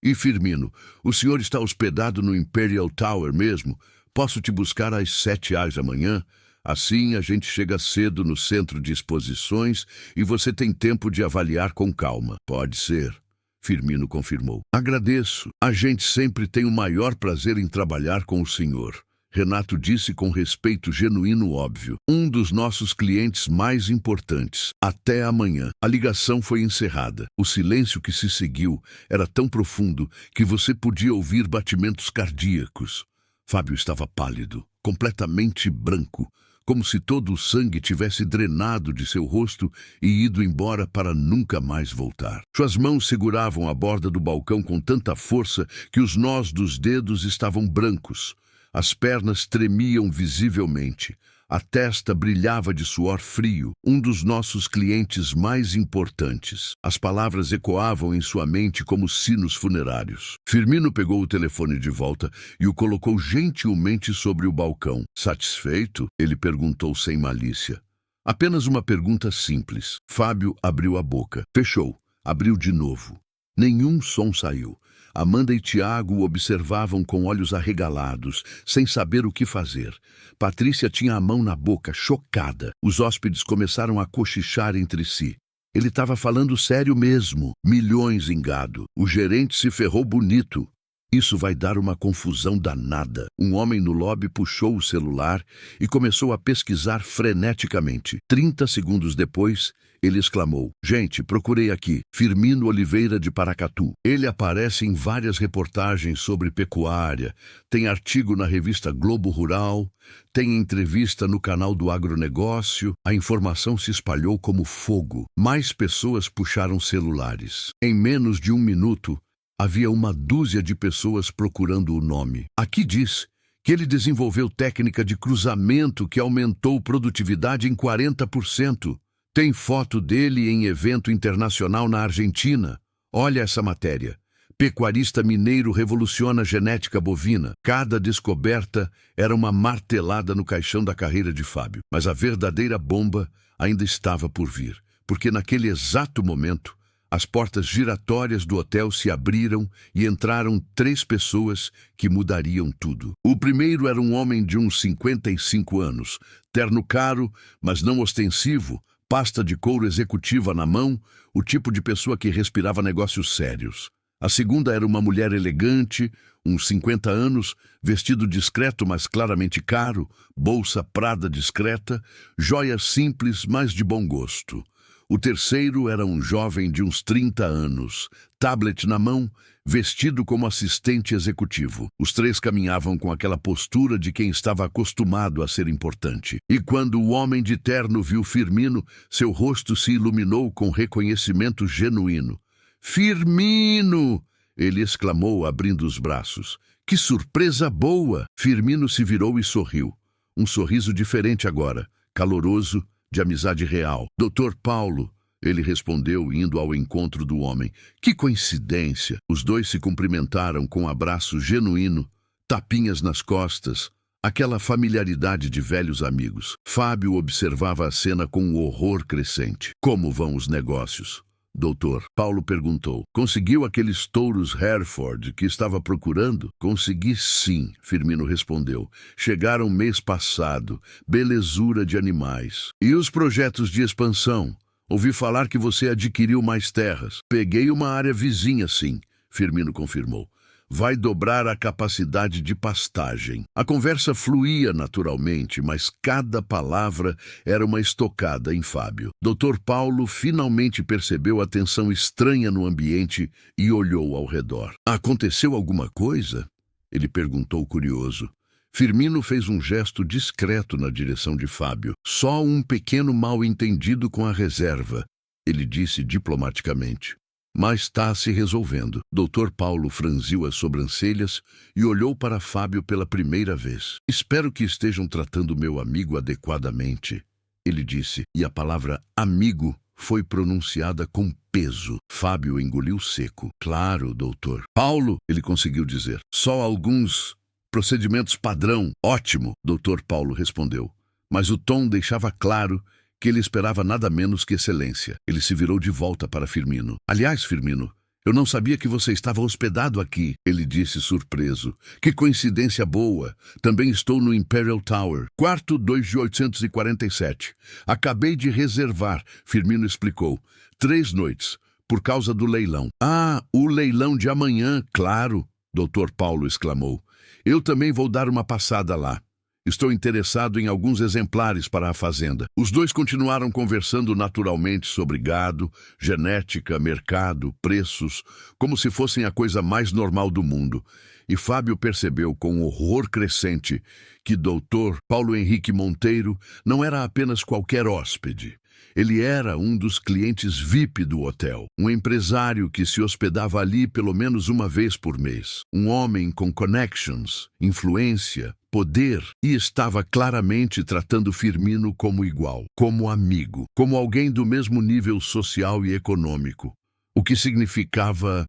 E Firmino, o senhor está hospedado no Imperial Tower mesmo? Posso te buscar às 7 da manhã? Assim a gente chega cedo no centro de exposições e você tem tempo de avaliar com calma. Pode ser, Firmino confirmou. Agradeço. A gente sempre tem o maior prazer em trabalhar com o senhor. Renato disse com respeito genuíno óbvio. Um dos nossos clientes mais importantes. Até amanhã. A ligação foi encerrada. O silêncio que se seguiu era tão profundo que você podia ouvir batimentos cardíacos. Fábio estava pálido, completamente branco, como se todo o sangue tivesse drenado de seu rosto e ido embora para nunca mais voltar. Suas mãos seguravam a borda do balcão com tanta força que os nós dos dedos estavam brancos. As pernas tremiam visivelmente. A testa brilhava de suor frio, um dos nossos clientes mais importantes. As palavras ecoavam em sua mente como sinos funerários. Firmino pegou o telefone de volta e o colocou gentilmente sobre o balcão. Satisfeito? Ele perguntou sem malícia. Apenas uma pergunta simples. Fábio abriu a boca. Fechou. Abriu de novo. Nenhum som saiu. Amanda e Tiago o observavam com olhos arregalados, sem saber o que fazer. Patrícia tinha a mão na boca, chocada. Os hóspedes começaram a cochichar entre si. Ele estava falando sério mesmo. Milhões em gado. O gerente se ferrou bonito. Isso vai dar uma confusão danada. Um homem no lobby puxou o celular e começou a pesquisar freneticamente. 30 segundos depois, ele exclamou, gente, procurei aqui, Firmino Oliveira de Paracatu. Ele aparece em várias reportagens sobre pecuária, tem artigo na revista Globo Rural, tem entrevista no canal do agronegócio. A informação se espalhou como fogo. Mais pessoas puxaram celulares. Em menos de 1 minuto, havia uma dúzia de pessoas procurando o nome. Aqui diz que ele desenvolveu técnica de cruzamento que aumentou produtividade em 40%. Tem foto dele em evento internacional na Argentina. Olha essa matéria. Pecuarista mineiro revoluciona genética bovina. Cada descoberta era uma martelada no caixão da carreira de Fábio. Mas a verdadeira bomba ainda estava por vir, porque naquele exato momento, as portas giratórias do hotel se abriram e entraram 3 pessoas que mudariam tudo. O primeiro era um homem de uns 55 anos, terno caro, mas não ostensivo, pasta de couro executiva na mão, o tipo de pessoa que respirava negócios sérios. A segunda era uma mulher elegante, uns 50 anos, vestido discreto, mas claramente caro, bolsa Prada discreta, joias simples, mas de bom gosto. O terceiro era um jovem de uns 30 anos, tablet na mão, vestido como assistente executivo. Os 3 caminhavam com aquela postura de quem estava acostumado a ser importante. E quando o homem de terno viu Firmino, seu rosto se iluminou com reconhecimento genuíno. Firmino! Ele exclamou, abrindo os braços. Que surpresa boa! Firmino se virou e sorriu. Um sorriso diferente agora, caloroso, de amizade real. Doutor Paulo, ele respondeu, indo ao encontro do homem. Que coincidência! Os 2 se cumprimentaram com um abraço genuíno, tapinhas nas costas, aquela familiaridade de velhos amigos. Fábio observava a cena com um horror crescente. Como vão os negócios? doutor? Paulo perguntou. Conseguiu aqueles touros Hereford que estava procurando? Consegui sim, Firmino respondeu. Chegaram mês passado. Belezura de animais. E os projetos de expansão? Ouvi falar que você adquiriu mais terras. Peguei uma área vizinha, sim, Firmino confirmou. Vai dobrar a capacidade de pastagem. A conversa fluía naturalmente, mas cada palavra era uma estocada em Fábio. Dr. Paulo finalmente percebeu a tensão estranha no ambiente e olhou ao redor. Aconteceu alguma coisa? Ele perguntou curioso. Firmino fez um gesto discreto na direção de Fábio. Só um pequeno mal-entendido com a reserva, ele disse diplomaticamente. Mas está se resolvendo. Dr. Paulo franziu as sobrancelhas e olhou para Fábio pela primeira vez. Espero que estejam tratando meu amigo adequadamente, ele disse, e a palavra amigo foi pronunciada com peso. Fábio engoliu seco. Claro, doutor. Paulo, ele conseguiu dizer. Só alguns procedimentos padrão. Ótimo, Dr. Paulo respondeu. Mas o tom deixava claro que ele esperava nada menos que excelência. Ele se virou de volta para Firmino. Aliás, Firmino, eu não sabia que você estava hospedado aqui, ele disse surpreso. Que coincidência boa. Também estou no Imperial Tower, quarto 2847. Acabei de reservar, Firmino explicou. 3 noites, por causa do leilão. Ah, o leilão de amanhã, claro, Dr. Paulo exclamou. Eu também vou dar uma passada lá. Estou interessado em alguns exemplares para a fazenda. Os dois continuaram conversando naturalmente sobre gado, genética, mercado, preços, como se fossem a coisa mais normal do mundo. E Fábio percebeu com horror crescente que Dr. Paulo Henrique Monteiro não era apenas qualquer hóspede. Ele era um dos clientes VIP do hotel, um empresário que se hospedava ali pelo menos uma vez por mês. Um homem com connections, influência, poder, e estava claramente tratando Firmino como igual, como amigo, como alguém do mesmo nível social e econômico. O que significava?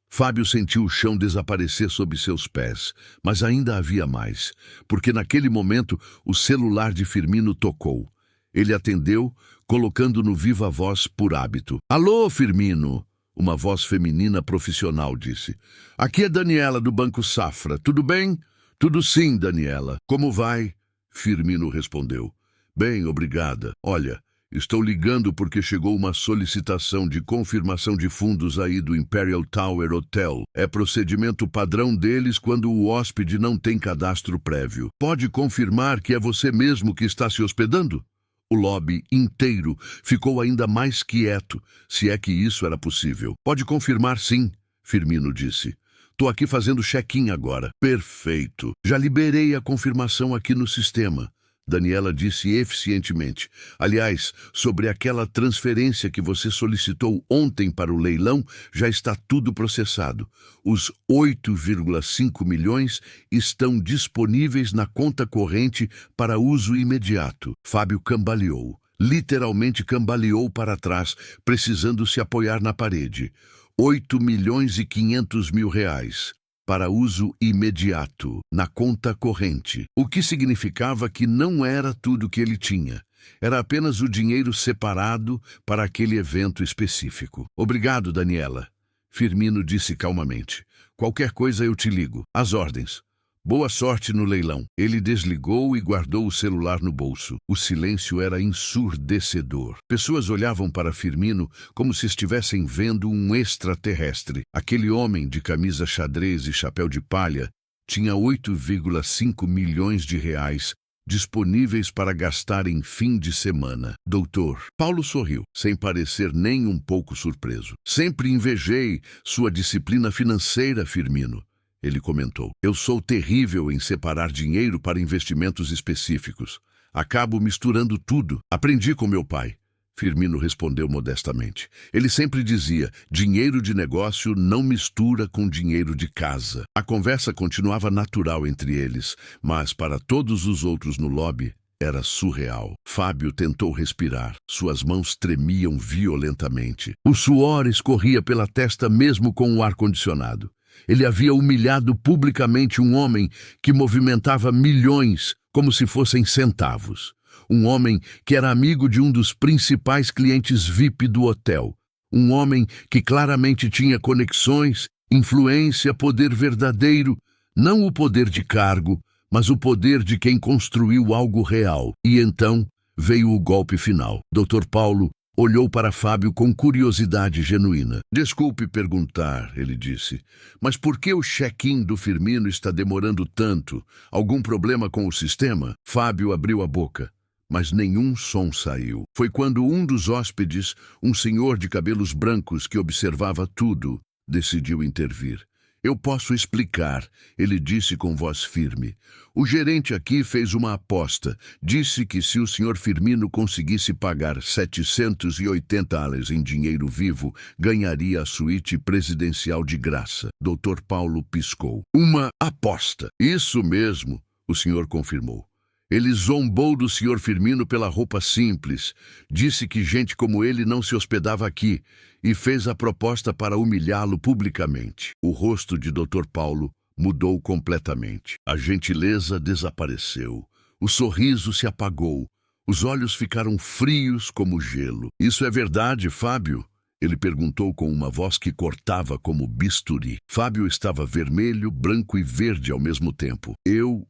Fábio sentiu o chão desaparecer sob seus pés, mas ainda havia mais, porque naquele momento o celular de Firmino tocou. Ele atendeu, colocando no viva voz por hábito. Alô, Firmino! Uma voz feminina profissional disse. Aqui é Daniela do Banco Safra. Tudo bem? Tudo sim, Daniela. Como vai? Firmino respondeu. Bem, obrigada. Olha, estou ligando porque chegou uma solicitação de confirmação de fundos aí do Imperial Tower Hotel. É procedimento padrão deles quando o hóspede não tem cadastro prévio. Pode confirmar que é você mesmo que está se hospedando? O lobby inteiro ficou ainda mais quieto, se é que isso era possível. Pode confirmar sim, Firmino disse. Tô aqui fazendo check-in agora. Perfeito. Já liberei a confirmação aqui no sistema. Daniela disse eficientemente. Aliás, sobre aquela transferência que você solicitou ontem para o leilão, já está tudo processado. Os 8,5 milhões estão disponíveis na conta corrente para uso imediato. Fábio cambaleou. Literalmente cambaleou para trás, precisando se apoiar na parede. 8.500.000 reais. Para uso imediato, na conta corrente, o que significava que não era tudo que ele tinha. Era apenas o dinheiro separado para aquele evento específico. Obrigado, Daniela. Firmino disse calmamente. Qualquer coisa eu te ligo. Às ordens. Boa sorte no leilão. Ele desligou e guardou o celular no bolso. O silêncio era ensurdecedor. Pessoas olhavam para Firmino como se estivessem vendo um extraterrestre. Aquele homem de camisa xadrez e chapéu de palha tinha 8,5 milhões de reais disponíveis para gastar em fim de semana. Doutor, Paulo sorriu, sem parecer nem um pouco surpreso. Sempre invejei sua disciplina financeira, Firmino. Ele comentou. Eu sou terrível em separar dinheiro para investimentos específicos. Acabo misturando tudo. Aprendi com meu pai. Firmino respondeu modestamente. Ele sempre dizia, dinheiro de negócio não mistura com dinheiro de casa. A conversa continuava natural entre eles, mas para todos os outros no lobby, era surreal. Fábio tentou respirar. Suas mãos tremiam violentamente. O suor escorria pela testa mesmo com o ar-condicionado. Ele havia humilhado publicamente um homem que movimentava milhões como se fossem centavos. um homem que era amigo de um dos principais clientes VIP do hotel, um homem que claramente tinha conexões, influência, poder verdadeiro, não o poder de cargo, mas o poder de quem construiu algo real. E então veio o golpe final. Dr. Paulo olhou para Fábio com curiosidade genuína. Desculpe perguntar, ele disse, mas por que o check-in do Firmino está demorando tanto? Algum problema com o sistema? Fábio abriu a boca, mas nenhum som saiu. Foi quando um dos hóspedes, um senhor de cabelos brancos que observava tudo, decidiu intervir. Eu posso explicar, ele disse com voz firme. O gerente aqui fez uma aposta. Disse que se o Sr. Firmino conseguisse pagar 780 ALES em dinheiro vivo, ganharia a suíte presidencial de graça. Dr. Paulo piscou. Uma aposta. Isso mesmo, o senhor confirmou. Ele zombou do Sr. Firmino pela roupa simples, disse que gente como ele não se hospedava aqui e fez a proposta para humilhá-lo publicamente. O rosto de Dr. Paulo mudou completamente. A gentileza desapareceu. O sorriso se apagou. Os olhos ficaram frios como gelo. Isso é verdade, Fábio? Ele perguntou com uma voz que cortava como bisturi. Fábio estava vermelho, branco e verde ao mesmo tempo. Eu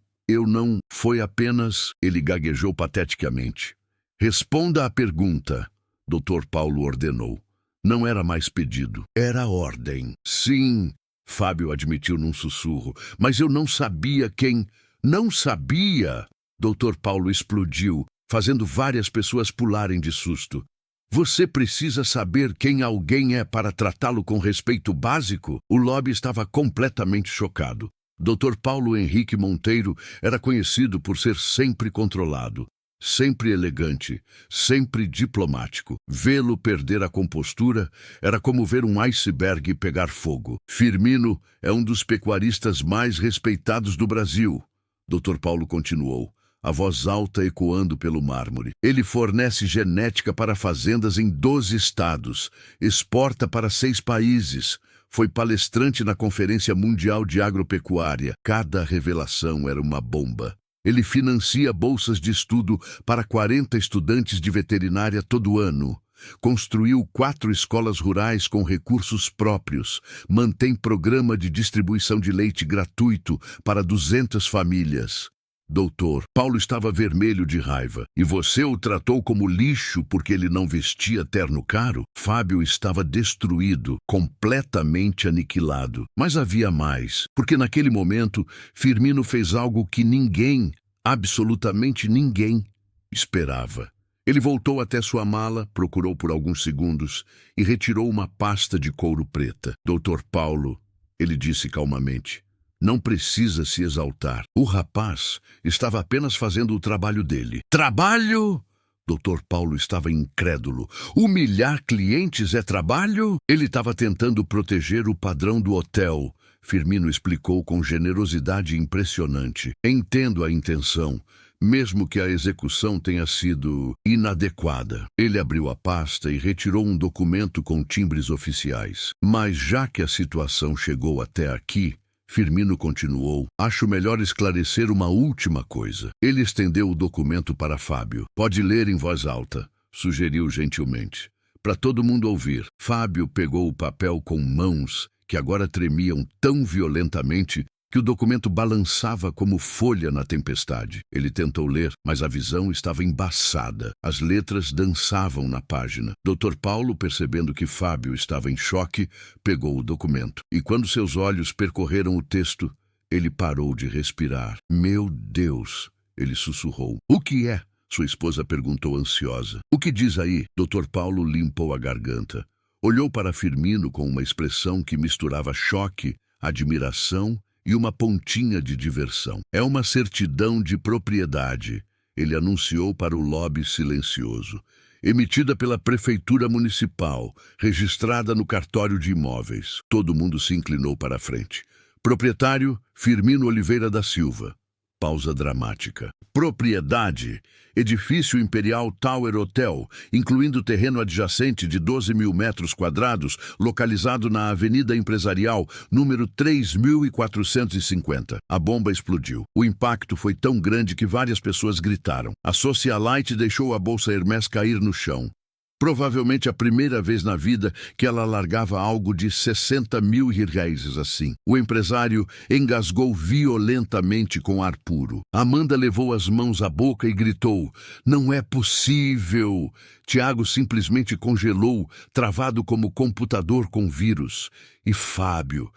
não... Foi apenas... Ele gaguejou pateticamente. Responda à pergunta, Dr. Paulo ordenou. Não era mais pedido, era ordem. Sim, Fábio admitiu num sussurro, mas eu não sabia quem... Não sabia! Dr. Paulo explodiu, fazendo várias pessoas pularem de susto. Você precisa saber quem alguém é para tratá-lo com respeito básico? O lobby estava completamente chocado. Dr. Paulo Henrique Monteiro era conhecido por ser sempre controlado, sempre elegante, sempre diplomático. Vê-lo perder a compostura era como ver um iceberg pegar fogo. Firmino é um dos pecuaristas mais respeitados do Brasil, Dr. Paulo continuou, a voz alta ecoando pelo mármore. Ele fornece genética para fazendas em 12 estados, exporta para 6 países. Foi palestrante na Conferência Mundial de Agropecuária. Cada revelação era uma bomba. Ele financia bolsas de estudo para 40 estudantes de veterinária todo ano. Construiu 4 escolas rurais com recursos próprios. Mantém programa de distribuição de leite gratuito para 200 famílias. Doutor, Paulo estava vermelho de raiva. E você o tratou como lixo porque ele não vestia terno caro? Fábio estava destruído, completamente aniquilado. Mas havia mais, porque naquele momento, Firmino fez algo que ninguém, absolutamente ninguém, esperava. Ele voltou até sua mala, procurou por alguns segundos e retirou uma pasta de couro preta. Doutor Paulo, ele disse calmamente, não precisa se exaltar. O rapaz estava apenas fazendo o trabalho dele. Trabalho? Dr. Paulo estava incrédulo. Humilhar clientes é trabalho? Ele estava tentando proteger o padrão do hotel. Firmino explicou com generosidade impressionante. Entendo a intenção, mesmo que a execução tenha sido inadequada. Ele abriu a pasta e retirou um documento com timbres oficiais. Mas já que a situação chegou até aqui, Firmino continuou, acho melhor esclarecer uma última coisa. Ele estendeu o documento para Fábio. Pode ler em voz alta, sugeriu gentilmente, para todo mundo ouvir. Fábio pegou o papel com mãos que agora tremiam tão violentamente que o documento balançava como folha na tempestade. Ele tentou ler, mas a visão estava embaçada. As letras dançavam na página. Dr. Paulo, percebendo que Fábio estava em choque, pegou o documento. E quando seus olhos percorreram o texto, ele parou de respirar. Meu Deus! Ele sussurrou. O que é? Sua esposa perguntou ansiosa. O que diz aí? Dr. Paulo limpou a garganta. Olhou para Firmino com uma expressão que misturava choque, admiração e uma pontinha de diversão. É uma certidão de propriedade, ele anunciou para o lobby silencioso, emitida pela Prefeitura Municipal, registrada no cartório de imóveis. Todo mundo se inclinou para a frente. Proprietário, Firmino Oliveira da Silva. Pausa dramática. Propriedade. Edifício Imperial Tower Hotel, incluindo terreno adjacente de 12 mil metros quadrados, localizado na Avenida Empresarial, número 3450. A bomba explodiu. O impacto foi tão grande que várias pessoas gritaram. A socialite deixou a bolsa Hermès cair no chão. Provavelmente a primeira vez na vida que ela largava algo de 60 mil reais assim. O empresário engasgou violentamente com ar puro. Amanda levou as mãos à boca e gritou: "Não é possível!" Tiago simplesmente congelou, travado como computador com vírus. E Fábio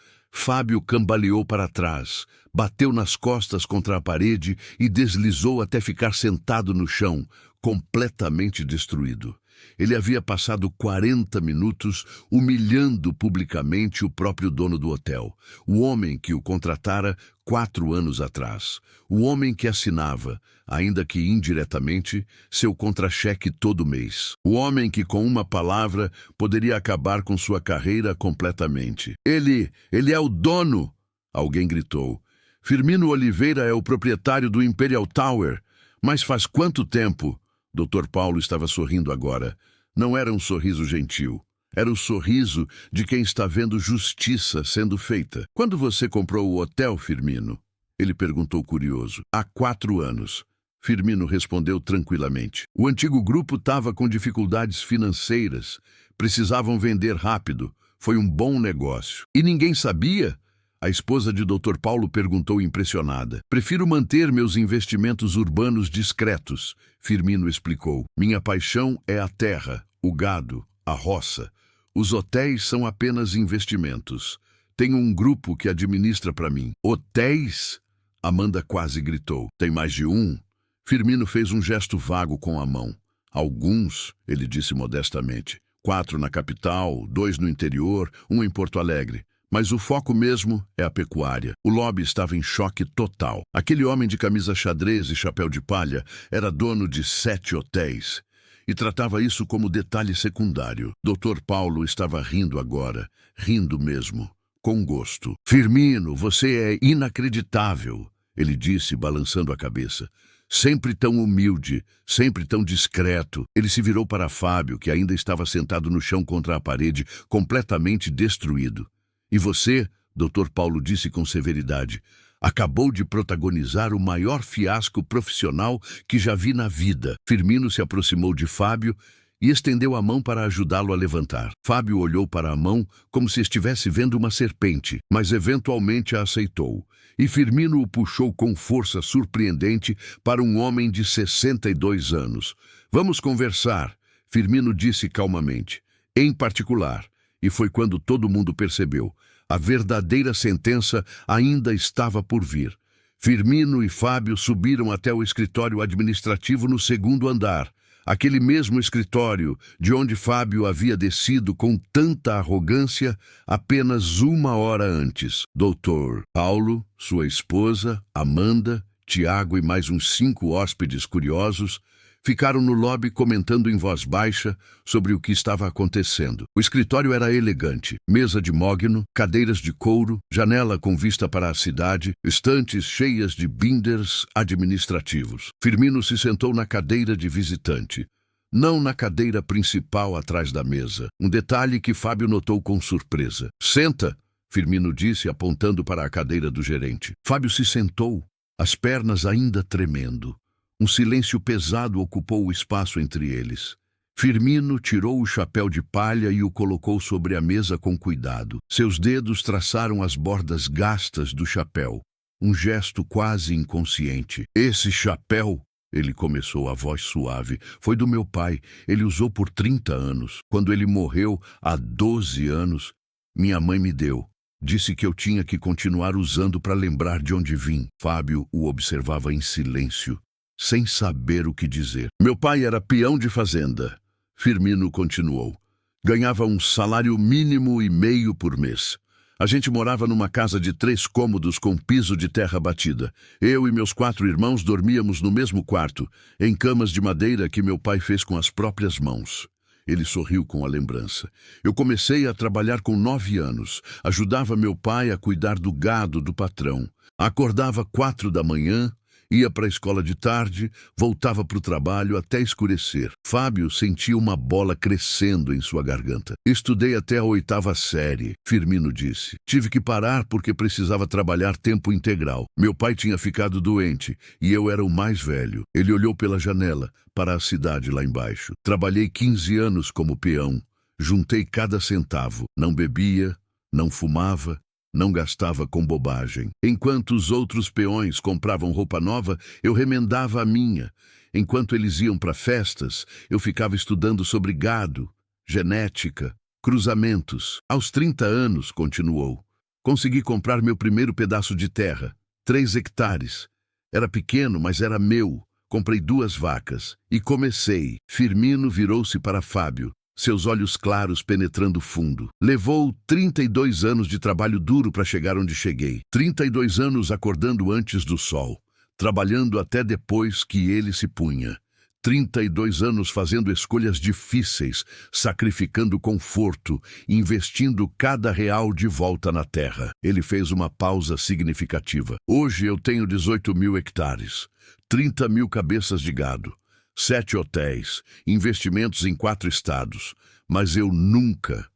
cambaleou para trás, bateu nas costas contra a parede e deslizou até ficar sentado no chão, completamente destruído. Ele havia passado 40 minutos humilhando publicamente o próprio dono do hotel, o homem que o contratara 4 anos atrás, o homem que assinava, ainda que indiretamente, seu contra-cheque todo mês, o homem que com uma palavra poderia acabar com sua carreira completamente. Ele é o dono! Alguém gritou. Firmino Oliveira é o proprietário do Imperial Tower. Mas faz quanto tempo? Dr. Paulo estava sorrindo agora. Não era um sorriso gentil. Era o sorriso de quem está vendo justiça sendo feita. Quando você comprou o hotel, Firmino? Ele perguntou curioso. Há 4 anos. Firmino respondeu tranquilamente. O antigo grupo estava com dificuldades financeiras. Precisavam vender rápido. Foi um bom negócio. E ninguém sabia? A esposa de Dr. Paulo perguntou impressionada. Prefiro manter meus investimentos urbanos discretos, Firmino explicou. Minha paixão é a terra, o gado, a roça. Os hotéis são apenas investimentos. Tenho um grupo que administra para mim. Hotéis? Amanda quase gritou. Tem mais de um? Firmino fez um gesto vago com a mão. Alguns, ele disse modestamente. 4 na capital, 2 no interior, 1 em Porto Alegre. Mas o foco mesmo é a pecuária. O lobby estava em choque total. Aquele homem de camisa xadrez e chapéu de palha era dono de 7 hotéis e tratava isso como detalhe secundário. Dr. Paulo estava rindo agora, rindo mesmo, com gosto. Firmino, você é inacreditável, ele disse, balançando a cabeça. Sempre tão humilde, sempre tão discreto. Ele se virou para Fábio, que ainda estava sentado no chão contra a parede, completamente destruído. E você, Dr. Paulo disse com severidade, acabou de protagonizar o maior fiasco profissional que já vi na vida. Firmino se aproximou de Fábio e estendeu a mão para ajudá-lo a levantar. Fábio olhou para a mão como se estivesse vendo uma serpente, mas eventualmente a aceitou. E Firmino o puxou com força surpreendente para um homem de 62 anos. Vamos conversar, Firmino disse calmamente. Em particular, e foi quando todo mundo percebeu, a verdadeira sentença ainda estava por vir. Firmino e Fábio subiram até o escritório administrativo no 2º andar, aquele mesmo escritório de onde Fábio havia descido com tanta arrogância apenas 1 hora antes. Dr. Paulo, sua esposa, Amanda, Tiago e mais uns 5 hóspedes curiosos ficaram no lobby comentando em voz baixa sobre o que estava acontecendo. O escritório era elegante, mesa de mogno, cadeiras de couro, janela com vista para a cidade, estantes cheias de binders administrativos. Firmino se sentou na cadeira de visitante, não na cadeira principal atrás da mesa, um detalhe que Fábio notou com surpresa. Senta, Firmino disse apontando para a cadeira do gerente. Fábio se sentou, as pernas ainda tremendo. Um silêncio pesado ocupou o espaço entre eles. Firmino tirou o chapéu de palha e o colocou sobre a mesa com cuidado. Seus dedos traçaram as bordas gastas do chapéu. Um gesto quase inconsciente. Esse chapéu, ele começou, a voz suave, foi do meu pai. Ele usou por 30 anos. Quando ele morreu, há 12 anos, minha mãe me deu. Disse que eu tinha que continuar usando para lembrar de onde vim. Fábio o observava em silêncio, sem saber o que dizer. Meu pai era peão de fazenda. Firmino continuou. Ganhava um salário mínimo e meio por mês. A gente morava numa casa de 3 cômodos com piso de terra batida. Eu e meus 4 irmãos dormíamos no mesmo quarto, em camas de madeira que meu pai fez com as próprias mãos. Ele sorriu com a lembrança. Eu comecei a trabalhar com 9 anos. Ajudava meu pai a cuidar do gado do patrão. Acordava 4 da manhã, Ia para a escola de tarde, voltava para o trabalho até escurecer. Fábio sentia uma bola crescendo em sua garganta. Estudei até a 8ª série, Firmino disse. Tive que parar porque precisava trabalhar tempo integral. Meu pai tinha ficado doente e eu era o mais velho. Ele olhou pela janela para a cidade lá embaixo. Trabalhei 15 anos como peão. Juntei cada centavo. Não bebia, não fumava, não gastava com bobagem. Enquanto os outros peões compravam roupa nova, eu remendava a minha. Enquanto eles iam para festas, eu ficava estudando sobre gado, genética, cruzamentos. Aos 30 anos, continuou, consegui comprar meu primeiro pedaço de terra, 3 hectares. Era pequeno, mas era meu. Comprei 2 vacas e comecei. Firmino virou-se para Fábio, seus olhos claros penetrando fundo. Levou 32 anos de trabalho duro para chegar onde cheguei. 32 anos acordando antes do sol, trabalhando até depois que ele se punha. 32 anos fazendo escolhas difíceis, sacrificando conforto, investindo cada real de volta na terra. Ele fez uma pausa significativa. Hoje eu tenho 18.000 hectares, 30.000 cabeças de gado, 7 hotéis, investimentos em 4 estados. Mas eu nunca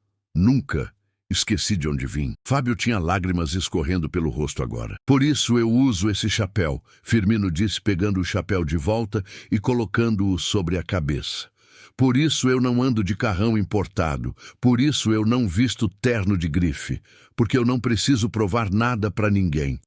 esqueci de onde vim. Fábio tinha lágrimas escorrendo pelo rosto agora. Por isso eu uso esse chapéu, Firmino disse, pegando o chapéu de volta e colocando-o sobre a cabeça. Por isso eu não ando de carrão importado. Por isso eu não visto terno de grife. Porque eu não preciso provar nada para ninguém.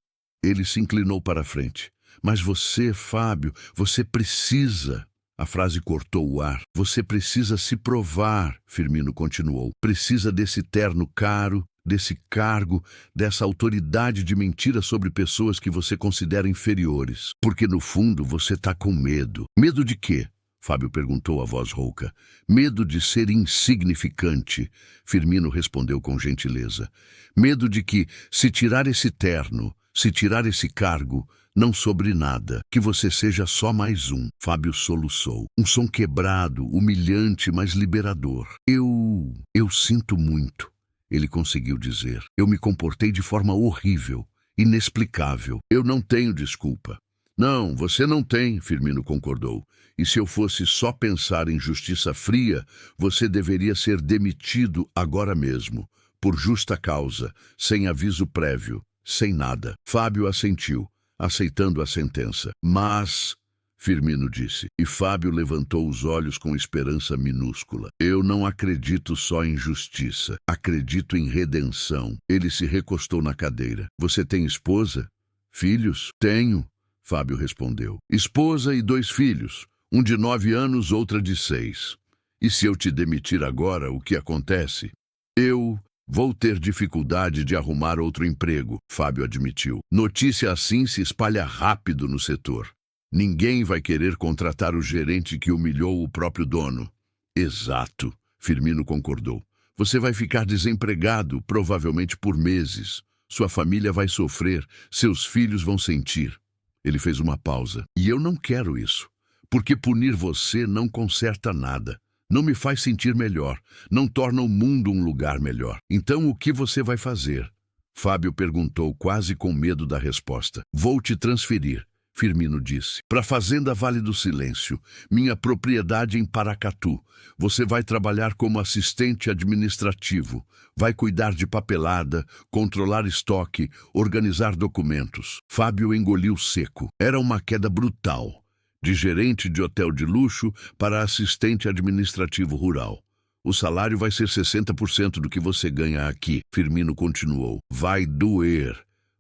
Ele se inclinou para a frente. Mas você, Fábio, você precisa... A frase cortou o ar. Você precisa se provar, Firmino continuou. Precisa desse terno caro, desse cargo, dessa autoridade de mentira sobre pessoas que você considera inferiores. Porque no fundo você está com medo. Medo de quê? Fábio perguntou a voz rouca. Medo de ser insignificante, Firmino respondeu com gentileza. Medo de que, se tirar esse terno, se tirar esse cargo, não sobre nada, que você seja só mais um. Fábio soluçou. Um som quebrado, humilhante, mas liberador. Eu sinto muito, ele conseguiu dizer. Eu me comportei de forma horrível, inexplicável. Eu não tenho desculpa. Não, você não tem, Firmino concordou. E se eu fosse só pensar em justiça fria, você deveria ser demitido agora mesmo, por justa causa, sem aviso prévio, sem nada. Fábio assentiu, aceitando a sentença. Mas, Firmino disse, e Fábio levantou os olhos com esperança minúscula. Eu não acredito só em justiça, acredito em redenção. Ele se recostou na cadeira. Você tem esposa? Filhos? Tenho, Fábio respondeu. Esposa e 2 filhos, um de 9 anos, outra de 6. E se eu te demitir agora, o que acontece? Eu vou ter dificuldade de arrumar outro emprego, Fábio admitiu. Notícia assim se espalha rápido no setor. Ninguém vai querer contratar o gerente que humilhou o próprio dono. Exato, Firmino concordou. Você vai ficar desempregado, provavelmente por meses. Sua família vai sofrer, seus filhos vão sentir. Ele fez uma pausa. E eu não quero isso, porque punir você não conserta nada. Não me faz sentir melhor, não torna o mundo um lugar melhor. Então o que você vai fazer? Fábio perguntou, quase com medo da resposta. Vou te transferir, Firmino disse, para a Fazenda Vale do Silêncio, minha propriedade em Paracatu. Você vai trabalhar como assistente administrativo, vai cuidar de papelada, controlar estoque, organizar documentos. Fábio engoliu seco. Era uma queda brutal. De gerente de hotel de luxo para assistente administrativo rural. O salário vai ser 60% do que você ganha aqui, Firmino continuou. Vai doer,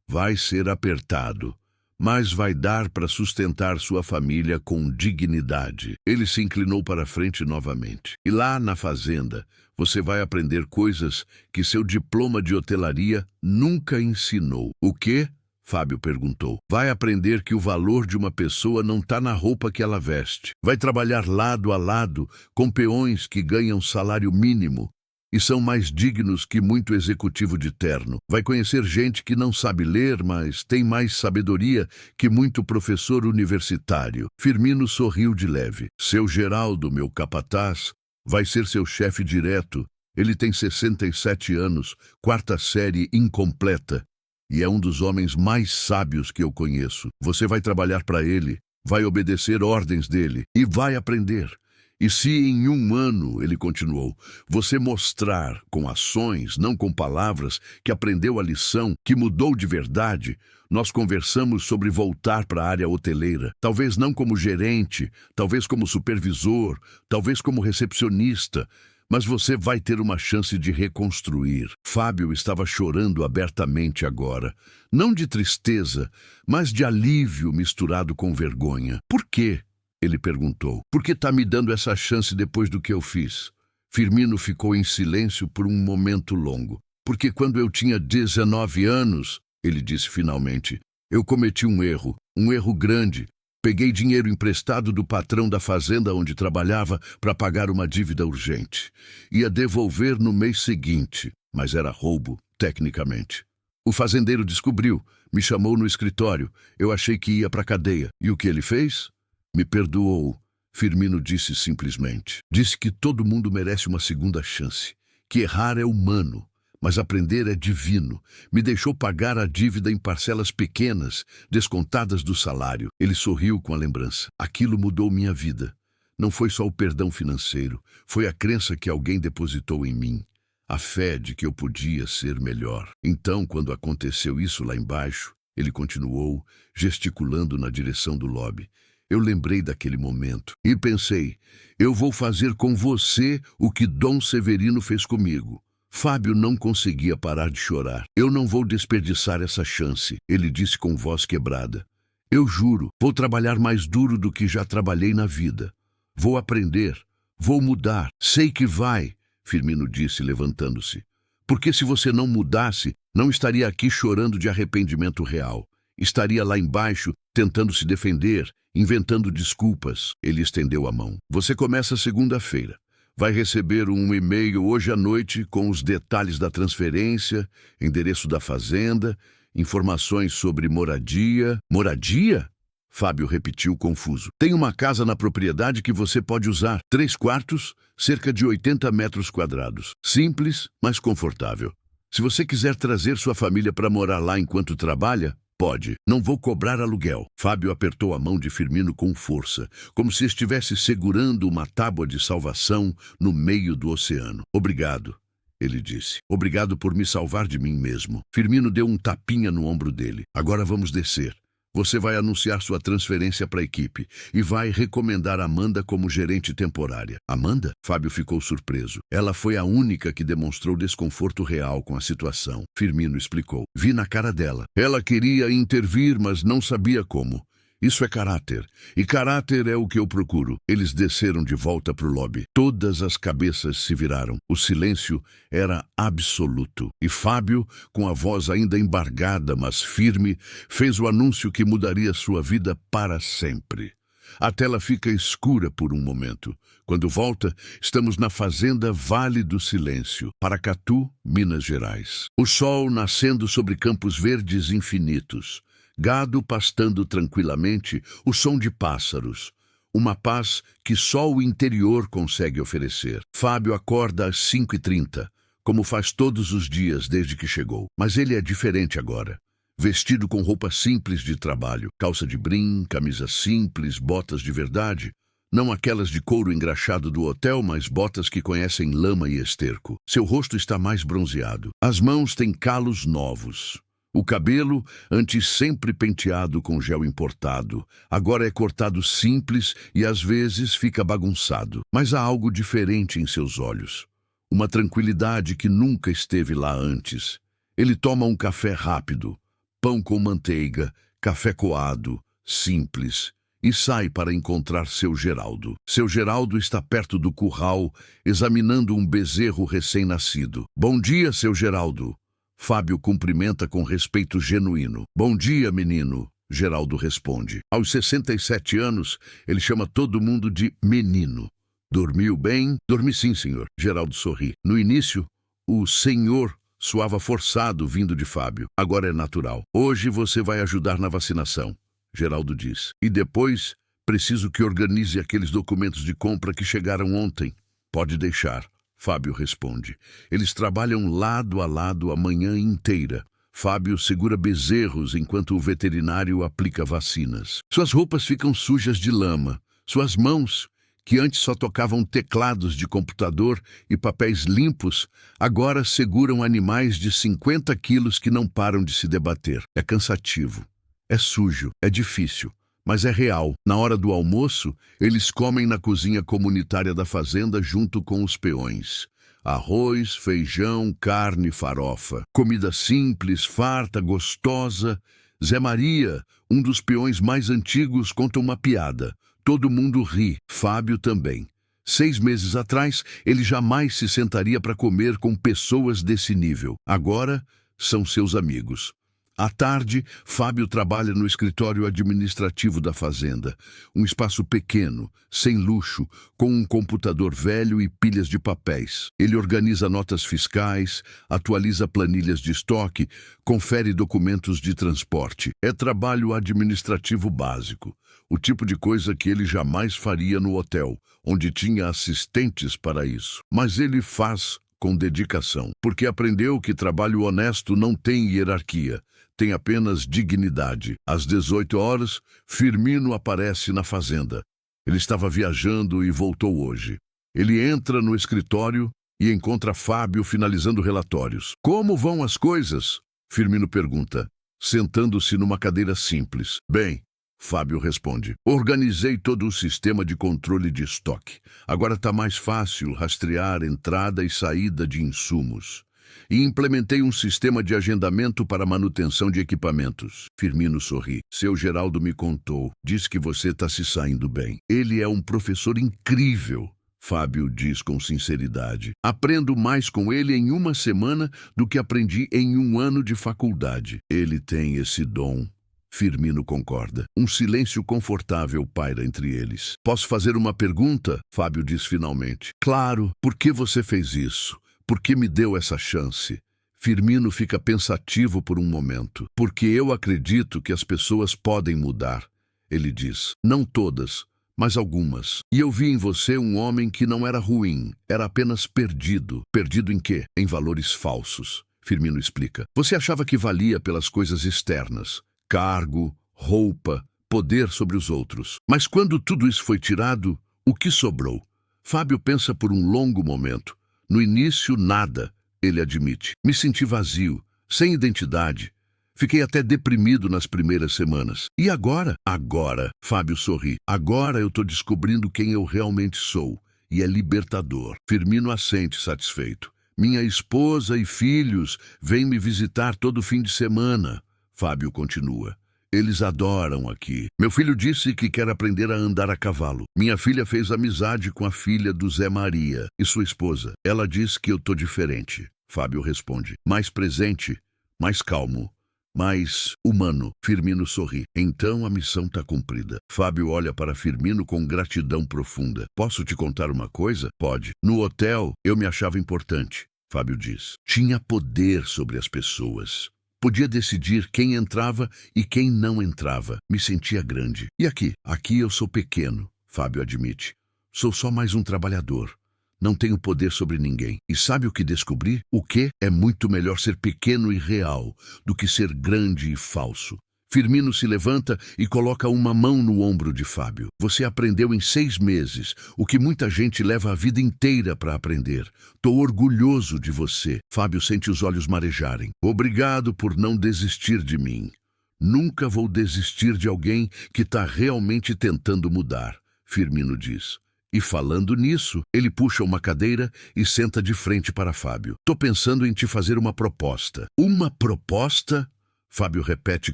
vai ser apertado, mas vai dar para sustentar sua família com dignidade. Ele se inclinou para a frente novamente. E lá na fazenda, você vai aprender coisas que seu diploma de hotelaria nunca ensinou. O quê? Fábio perguntou. Vai aprender que o valor de uma pessoa não está na roupa que ela veste. Vai trabalhar lado a lado com peões que ganham salário mínimo e são mais dignos que muito executivo de terno. Vai conhecer gente que não sabe ler, mas tem mais sabedoria que muito professor universitário. Firmino sorriu de leve. Seu Geraldo, meu capataz, vai ser seu chefe direto. Ele tem 67 anos, 4ª série incompleta. e é um dos homens mais sábios que eu conheço. Você vai trabalhar para ele, vai obedecer ordens dele e vai aprender. E se em 1 ano, ele continuou, você mostrar com ações, não com palavras, que aprendeu a lição, que mudou de verdade, nós conversamos sobre voltar para a área hoteleira. Talvez não como gerente, talvez como supervisor, talvez como recepcionista, mas você vai ter uma chance de reconstruir. Fábio estava chorando abertamente agora. Não de tristeza, mas de alívio misturado com vergonha. Por quê? Ele perguntou. Por que está me dando essa chance depois do que eu fiz? Firmino ficou em silêncio por um momento longo. Porque quando eu tinha 19 anos, ele disse finalmente, eu cometi um erro grande. Peguei dinheiro emprestado do patrão da fazenda onde trabalhava para pagar uma dívida urgente. Ia devolver no mês seguinte, mas era roubo, tecnicamente. O fazendeiro descobriu, me chamou no escritório. Eu achei que ia para a cadeia. E o que ele fez? Me perdoou, Firmino disse simplesmente. Disse que todo mundo merece uma segunda chance, que errar é humano, mas aprender é divino. Me deixou pagar a dívida em parcelas pequenas, descontadas do salário. Ele sorriu com a lembrança. Aquilo mudou minha vida. Não foi só o perdão financeiro, foi a crença que alguém depositou em mim. A fé de que eu podia ser melhor. Então, quando aconteceu isso lá embaixo, ele continuou, gesticulando na direção do lobby. Eu lembrei daquele momento e pensei, eu vou fazer com você o que Dom Severino fez comigo. Fábio não conseguia parar de chorar. Eu não vou desperdiçar essa chance, ele disse com voz quebrada. Eu juro, vou trabalhar mais duro do que já trabalhei na vida. Vou aprender, vou mudar. Sei que vai, Firmino disse levantando-se. Porque se você não mudasse, não estaria aqui chorando de arrependimento real. Estaria lá embaixo, tentando se defender, inventando desculpas. Ele estendeu a mão. Você começa segunda-feira. Vai receber um e-mail hoje à noite com os detalhes da transferência, endereço da fazenda, informações sobre moradia. Moradia? Fábio repetiu confuso. Tem uma casa na propriedade que você pode usar. 3 quartos, cerca de 80 metros quadrados. Simples, mas confortável. Se você quiser trazer sua família para morar lá enquanto trabalha, pode. Não vou cobrar aluguel. Fábio apertou a mão de Firmino com força, como se estivesse segurando uma tábua de salvação no meio do oceano. Obrigado, ele disse. Obrigado por me salvar de mim mesmo. Firmino deu um tapinha no ombro dele. Agora vamos descer. Você vai anunciar sua transferência para a equipe e vai recomendar Amanda como gerente temporária. Amanda? Fábio ficou surpreso. Ela foi a única que demonstrou desconforto real com a situação. Firmino explicou. Vi na cara dela. Ela queria intervir, mas não sabia como. Isso é caráter. E caráter é o que eu procuro. Eles desceram de volta para o lobby. Todas as cabeças se viraram. O silêncio era absoluto. E Fábio, com a voz ainda embargada, mas firme, fez o anúncio que mudaria sua vida para sempre. A tela fica escura por um momento. Quando volta, estamos na fazenda Vale do Silêncio, Paracatu, Minas Gerais. O sol nascendo sobre campos verdes infinitos. Gado pastando tranquilamente, o som de pássaros. Uma paz que só o interior consegue oferecer. Fábio acorda às 5h30, como faz todos os dias desde que chegou. Mas ele é diferente agora. Vestido com roupa simples de trabalho, calça de brim, camisa simples, botas de verdade. Não aquelas de couro engraxado do hotel, mas botas que conhecem lama e esterco. Seu rosto está mais bronzeado. As mãos têm calos novos. O cabelo, antes sempre penteado com gel importado, agora é cortado simples e às vezes fica bagunçado. Mas há algo diferente em seus olhos. Uma tranquilidade que nunca esteve lá antes. Ele toma um café rápido, pão com manteiga, café coado, simples, e sai para encontrar seu Geraldo. Seu Geraldo está perto do curral, examinando um bezerro recém-nascido. Bom dia, seu Geraldo. Fábio cumprimenta com respeito genuíno. Bom dia, menino, Geraldo responde. Aos 67 anos, ele chama todo mundo de menino. Dormiu bem? Dormi sim, senhor. Geraldo sorri. No início, o senhor soava forçado vindo de Fábio. Agora é natural. Hoje você vai ajudar na vacinação, Geraldo diz. E depois, preciso que organize aqueles documentos de compra que chegaram ontem. Pode deixar. Fábio responde. Eles trabalham lado a lado a manhã inteira. Fábio segura bezerros enquanto o veterinário aplica vacinas. Suas roupas ficam sujas de lama. Suas mãos, que antes só tocavam teclados de computador e papéis limpos, agora seguram animais de 50 quilos que não param de se debater. É cansativo, é sujo, é difícil, mas é real. Na hora do almoço, eles comem na cozinha comunitária da fazenda junto com os peões. Arroz, feijão, carne, farofa. Comida simples, farta, gostosa. Zé Maria, um dos peões mais antigos, conta uma piada. Todo mundo ri, Fábio também. 6 meses atrás, ele jamais se sentaria para comer com pessoas desse nível. Agora, são seus amigos. À tarde, Fábio trabalha no escritório administrativo da fazenda. Um espaço pequeno, sem luxo, com um computador velho e pilhas de papéis. Ele organiza notas fiscais, atualiza planilhas de estoque, confere documentos de transporte. É trabalho administrativo básico. O tipo de coisa que ele jamais faria no hotel, onde tinha assistentes para isso. Mas ele faz com dedicação, porque aprendeu que trabalho honesto não tem hierarquia. Tem apenas dignidade. Às 18 horas, Firmino aparece na fazenda. Ele estava viajando e voltou hoje. Ele entra no escritório e encontra Fábio finalizando relatórios. Como vão as coisas? Firmino pergunta, sentando-se numa cadeira simples. Bem, Fábio responde. Organizei todo o sistema de controle de estoque. Agora está mais fácil rastrear entrada e saída de insumos. E implementei um sistema de agendamento para manutenção de equipamentos. Firmino sorri. Seu Geraldo me contou. Diz que você está se saindo bem. Ele é um professor incrível, Fábio diz com sinceridade. Aprendo mais com ele em uma semana do que aprendi em 1 ano de faculdade. Ele tem esse dom. Firmino concorda. Um silêncio confortável paira entre eles. Posso fazer uma pergunta? Fábio diz finalmente. Claro. Por que você fez isso? Por que me deu essa chance? Firmino fica pensativo por um momento. Porque eu acredito que as pessoas podem mudar, ele diz. Não todas, mas algumas. E eu vi em você um homem que não era ruim, era apenas perdido. Perdido em quê? Em valores falsos. Firmino explica. Você achava que valia pelas coisas externas. Cargo, roupa, poder sobre os outros. Mas quando tudo isso foi tirado, o que sobrou? Fábio pensa por um longo momento. No início, nada, ele admite. Me senti vazio, sem identidade. Fiquei até deprimido nas primeiras semanas. E agora? Agora, Fábio sorri. Agora eu estou descobrindo quem eu realmente sou. E é libertador. Firmino assente satisfeito. Minha esposa e filhos vêm me visitar todo fim de semana. Fábio continua. Eles adoram aqui. Meu filho disse que quer aprender a andar a cavalo. Minha filha fez amizade com a filha do Zé Maria e sua esposa. Ela diz que eu tô diferente. Fábio responde. Mais presente, mais calmo, mais humano. Firmino sorri. Então a missão tá cumprida. Fábio olha para Firmino com gratidão profunda. Posso te contar uma coisa? Pode. No hotel, eu me achava importante. Fábio diz. Tinha poder sobre as pessoas. Podia decidir quem entrava e quem não entrava. Me sentia grande. E aqui? Aqui eu sou pequeno, Fábio admite. Sou só mais um trabalhador. Não tenho poder sobre ninguém. E sabe o que descobri? O quê? É muito melhor ser pequeno e real do que ser grande e falso. Firmino se levanta e coloca uma mão no ombro de Fábio. Você aprendeu em 6 meses, o que muita gente leva a vida inteira para aprender. Tô orgulhoso de você. Fábio sente os olhos marejarem. Obrigado por não desistir de mim. Nunca vou desistir de alguém que está realmente tentando mudar, Firmino diz. E falando nisso, ele puxa uma cadeira e senta de frente para Fábio. Tô pensando em te fazer uma proposta. Uma proposta? Fábio repete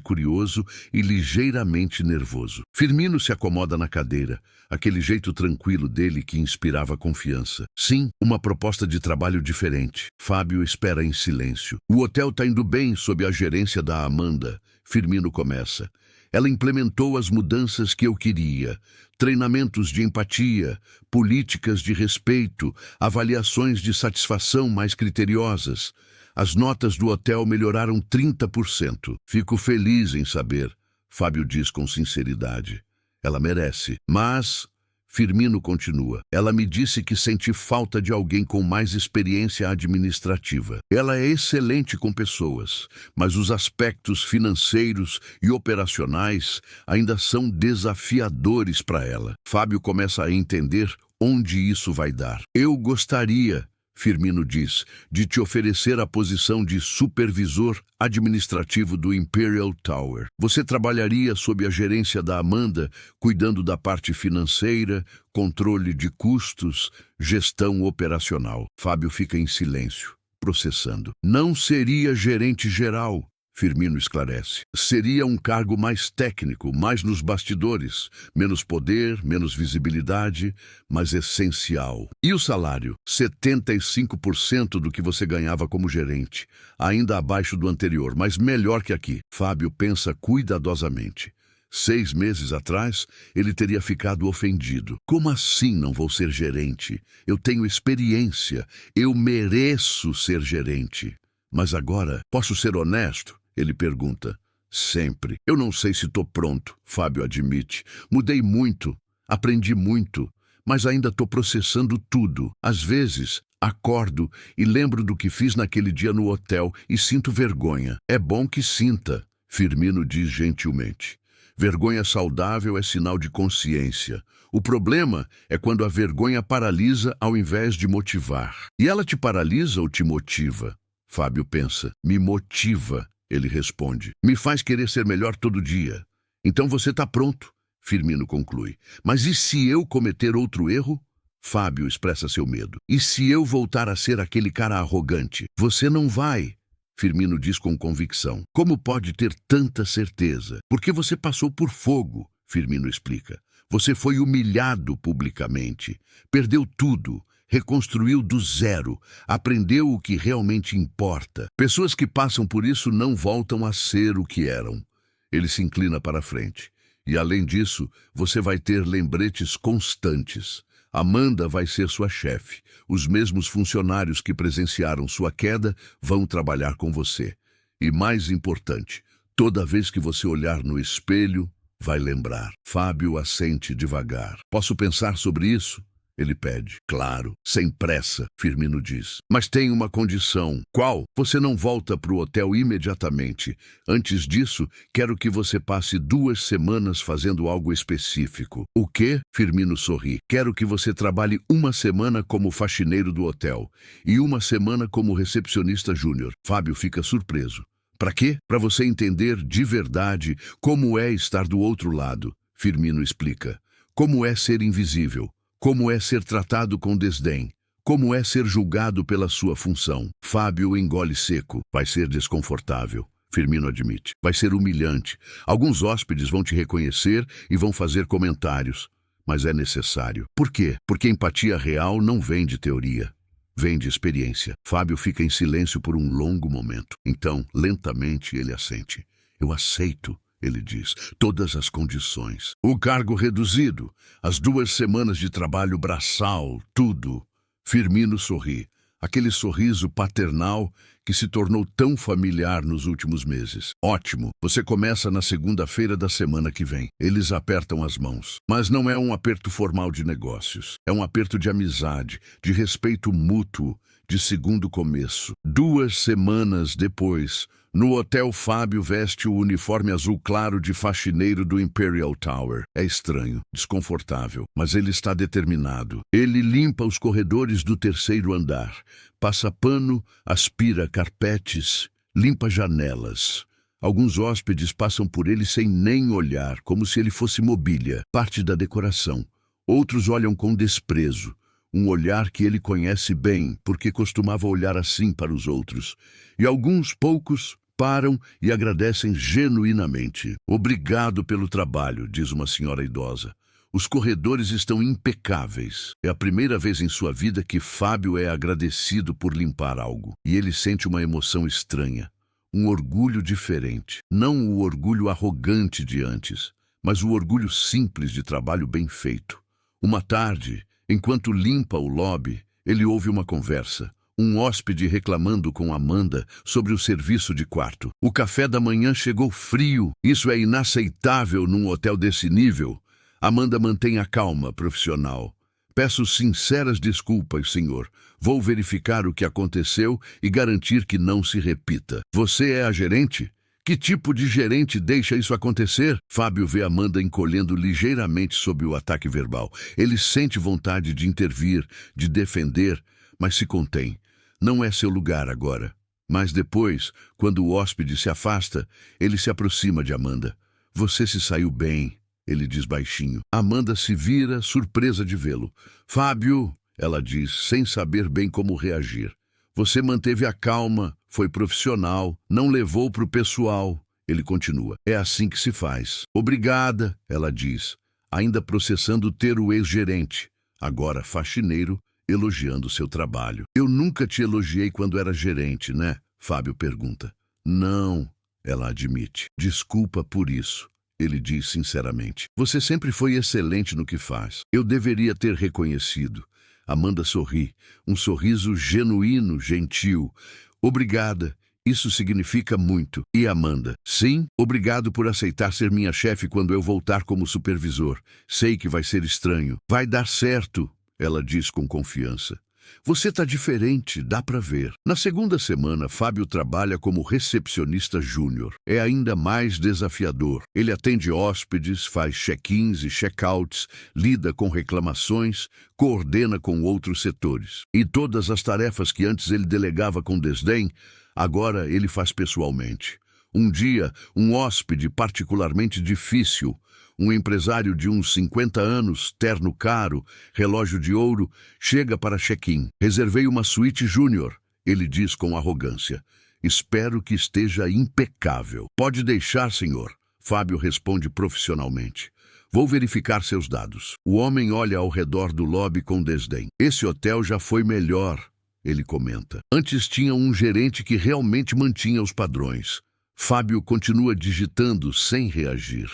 curioso e ligeiramente nervoso. Firmino se acomoda na cadeira, aquele jeito tranquilo dele que inspirava confiança. Sim, uma proposta de trabalho diferente. Fábio espera em silêncio. O hotel está indo bem sob a gerência da Amanda. Firmino começa. Ela implementou as mudanças que eu queria. Treinamentos de empatia, políticas de respeito, avaliações de satisfação mais criteriosas. As notas do hotel melhoraram 30%. Fico feliz em saber, Fábio diz com sinceridade. Ela merece. Mas, Firmino continua. Ela me disse que sente falta de alguém com mais experiência administrativa. Ela é excelente com pessoas, mas os aspectos financeiros e operacionais ainda são desafiadores para ela. Fábio começa a entender onde isso vai dar. Eu gostaria, Firmino diz, de te oferecer a posição de supervisor administrativo do Imperial Tower. Você trabalharia sob a gerência da Amanda, cuidando da parte financeira, controle de custos, gestão operacional. Fábio fica em silêncio, processando. Não seria gerente geral, Firmino esclarece. Seria um cargo mais técnico, mais nos bastidores. Menos poder, menos visibilidade, mas essencial. E o salário? 75% do que você ganhava como gerente. Ainda abaixo do anterior, mas melhor que aqui. Fábio pensa cuidadosamente. 6 meses atrás, ele teria ficado ofendido. Como assim não vou ser gerente? Eu tenho experiência. Eu mereço ser gerente. Mas agora, posso ser honesto? Ele pergunta. Sempre. Eu não sei se estou pronto, Fábio admite. Mudei muito, aprendi muito, mas ainda estou processando tudo. Às vezes, acordo e lembro do que fiz naquele dia no hotel e sinto vergonha. É bom que sinta, Firmino diz gentilmente. Vergonha saudável é sinal de consciência. O problema é quando a vergonha paralisa ao invés de motivar. E ela te paralisa ou te motiva? Fábio pensa. Me motiva. Ele responde. Me faz querer ser melhor todo dia. Então você está pronto, Firmino conclui. Mas e se eu cometer outro erro? Fábio expressa seu medo. E se eu voltar a ser aquele cara arrogante? Você não vai, Firmino diz com convicção. Como pode ter tanta certeza? Porque você passou por fogo, Firmino explica. Você foi humilhado publicamente. Perdeu tudo. Reconstruiu do zero, aprendeu o que realmente importa. Pessoas que passam por isso não voltam a ser o que eram. Ele se inclina para frente. E além disso, você vai ter lembretes constantes. Amanda vai ser sua chefe. Os mesmos funcionários que presenciaram sua queda vão trabalhar com você. E mais importante, toda vez que você olhar no espelho, vai lembrar. Fábio assente devagar. Posso pensar sobre isso? Ele pede. Claro, sem pressa, Firmino diz. Mas tem uma condição. Qual? Você não volta para o hotel imediatamente. Antes disso, quero que você passe 2 semanas fazendo algo específico. O quê? Firmino sorri. Quero que você trabalhe 1 semana como faxineiro do hotel e 1 semana como recepcionista júnior. Fábio fica surpreso. Para quê? Para você entender de verdade como é estar do outro lado, Firmino explica. Como é ser invisível. Como é ser tratado com desdém? Como é ser julgado pela sua função? Fábio engole seco. Vai ser desconfortável, Firmino admite. Vai ser humilhante. Alguns hóspedes vão te reconhecer e vão fazer comentários. Mas é necessário. Por quê? Porque empatia real não vem de teoria. Vem de experiência. Fábio fica em silêncio por um longo momento. Então, lentamente, ele assente. Eu aceito. Ele diz, todas as condições. O cargo reduzido, as 2 semanas de trabalho braçal, tudo. Firmino sorri. Aquele sorriso paternal que se tornou tão familiar nos últimos meses. Ótimo, você começa na segunda-feira da semana que vem. Eles apertam as mãos. Mas não é um aperto formal de negócios. É um aperto de amizade, de respeito mútuo, de segundo começo. 2 semanas depois, no hotel, Fábio veste o uniforme azul claro de faxineiro do Imperial Tower. É estranho, desconfortável, mas ele está determinado. Ele limpa os corredores do 3º andar, passa pano, aspira carpetes, limpa janelas. Alguns hóspedes passam por ele sem nem olhar, como se ele fosse mobília, parte da decoração. Outros olham com desprezo. Um olhar que ele conhece bem, porque costumava olhar assim para os outros. E alguns poucos param e agradecem genuinamente. Obrigado pelo trabalho, diz uma senhora idosa. Os corredores estão impecáveis. É a primeira vez em sua vida que Fábio é agradecido por limpar algo. E ele sente uma emoção estranha. Um orgulho diferente. Não o orgulho arrogante de antes, mas o orgulho simples de trabalho bem feito. Uma tarde, enquanto limpa o lobby, ele ouve uma conversa. Um hóspede reclamando com Amanda sobre o serviço de quarto. O café da manhã chegou frio. Isso é inaceitável num hotel desse nível. Amanda, mantenha a calma, profissional. Peço sinceras desculpas, senhor. Vou verificar o que aconteceu e garantir que não se repita. Você é a gerente? Que tipo de gerente deixa isso acontecer? Fábio vê Amanda encolhendo ligeiramente sob o ataque verbal. Ele sente vontade de intervir, de defender, mas se contém. Não é seu lugar agora. Mas depois, quando o hóspede se afasta, ele se aproxima de Amanda. Você se saiu bem, ele diz baixinho. Amanda se vira, surpresa de vê-lo. Fábio, ela diz, sem saber bem como reagir. Você manteve a calma, foi profissional, não levou para o pessoal. Ele continua. É assim que se faz. Obrigada, ela diz, ainda processando ter o ex-gerente, agora faxineiro, elogiando seu trabalho. Eu nunca te elogiei quando era gerente, né? Fábio pergunta. Não, ela admite. Desculpa por isso, ele diz sinceramente. Você sempre foi excelente no que faz. Eu deveria ter reconhecido. Amanda sorri, um sorriso genuíno, gentil. Obrigada, isso significa muito. E Amanda? Sim, obrigado por aceitar ser minha chefe quando eu voltar como supervisor. Sei que vai ser estranho. Vai dar certo, ela diz com confiança. Você tá diferente, dá pra ver. Na segunda semana, Fábio trabalha como recepcionista júnior. É ainda mais desafiador. Ele atende hóspedes, faz check-ins e check-outs, lida com reclamações, coordena com outros setores. E todas as tarefas que antes ele delegava com desdém, agora ele faz pessoalmente. Um dia, um hóspede particularmente difícil, um empresário de uns 50 anos, terno caro, relógio de ouro, chega para check-in. Reservei uma suíte júnior, ele diz com arrogância. Espero que esteja impecável. Pode deixar, senhor, Fábio responde profissionalmente. Vou verificar seus dados. O homem olha ao redor do lobby com desdém. Esse hotel já foi melhor, ele comenta. Antes tinha um gerente que realmente mantinha os padrões. Fábio continua digitando sem reagir.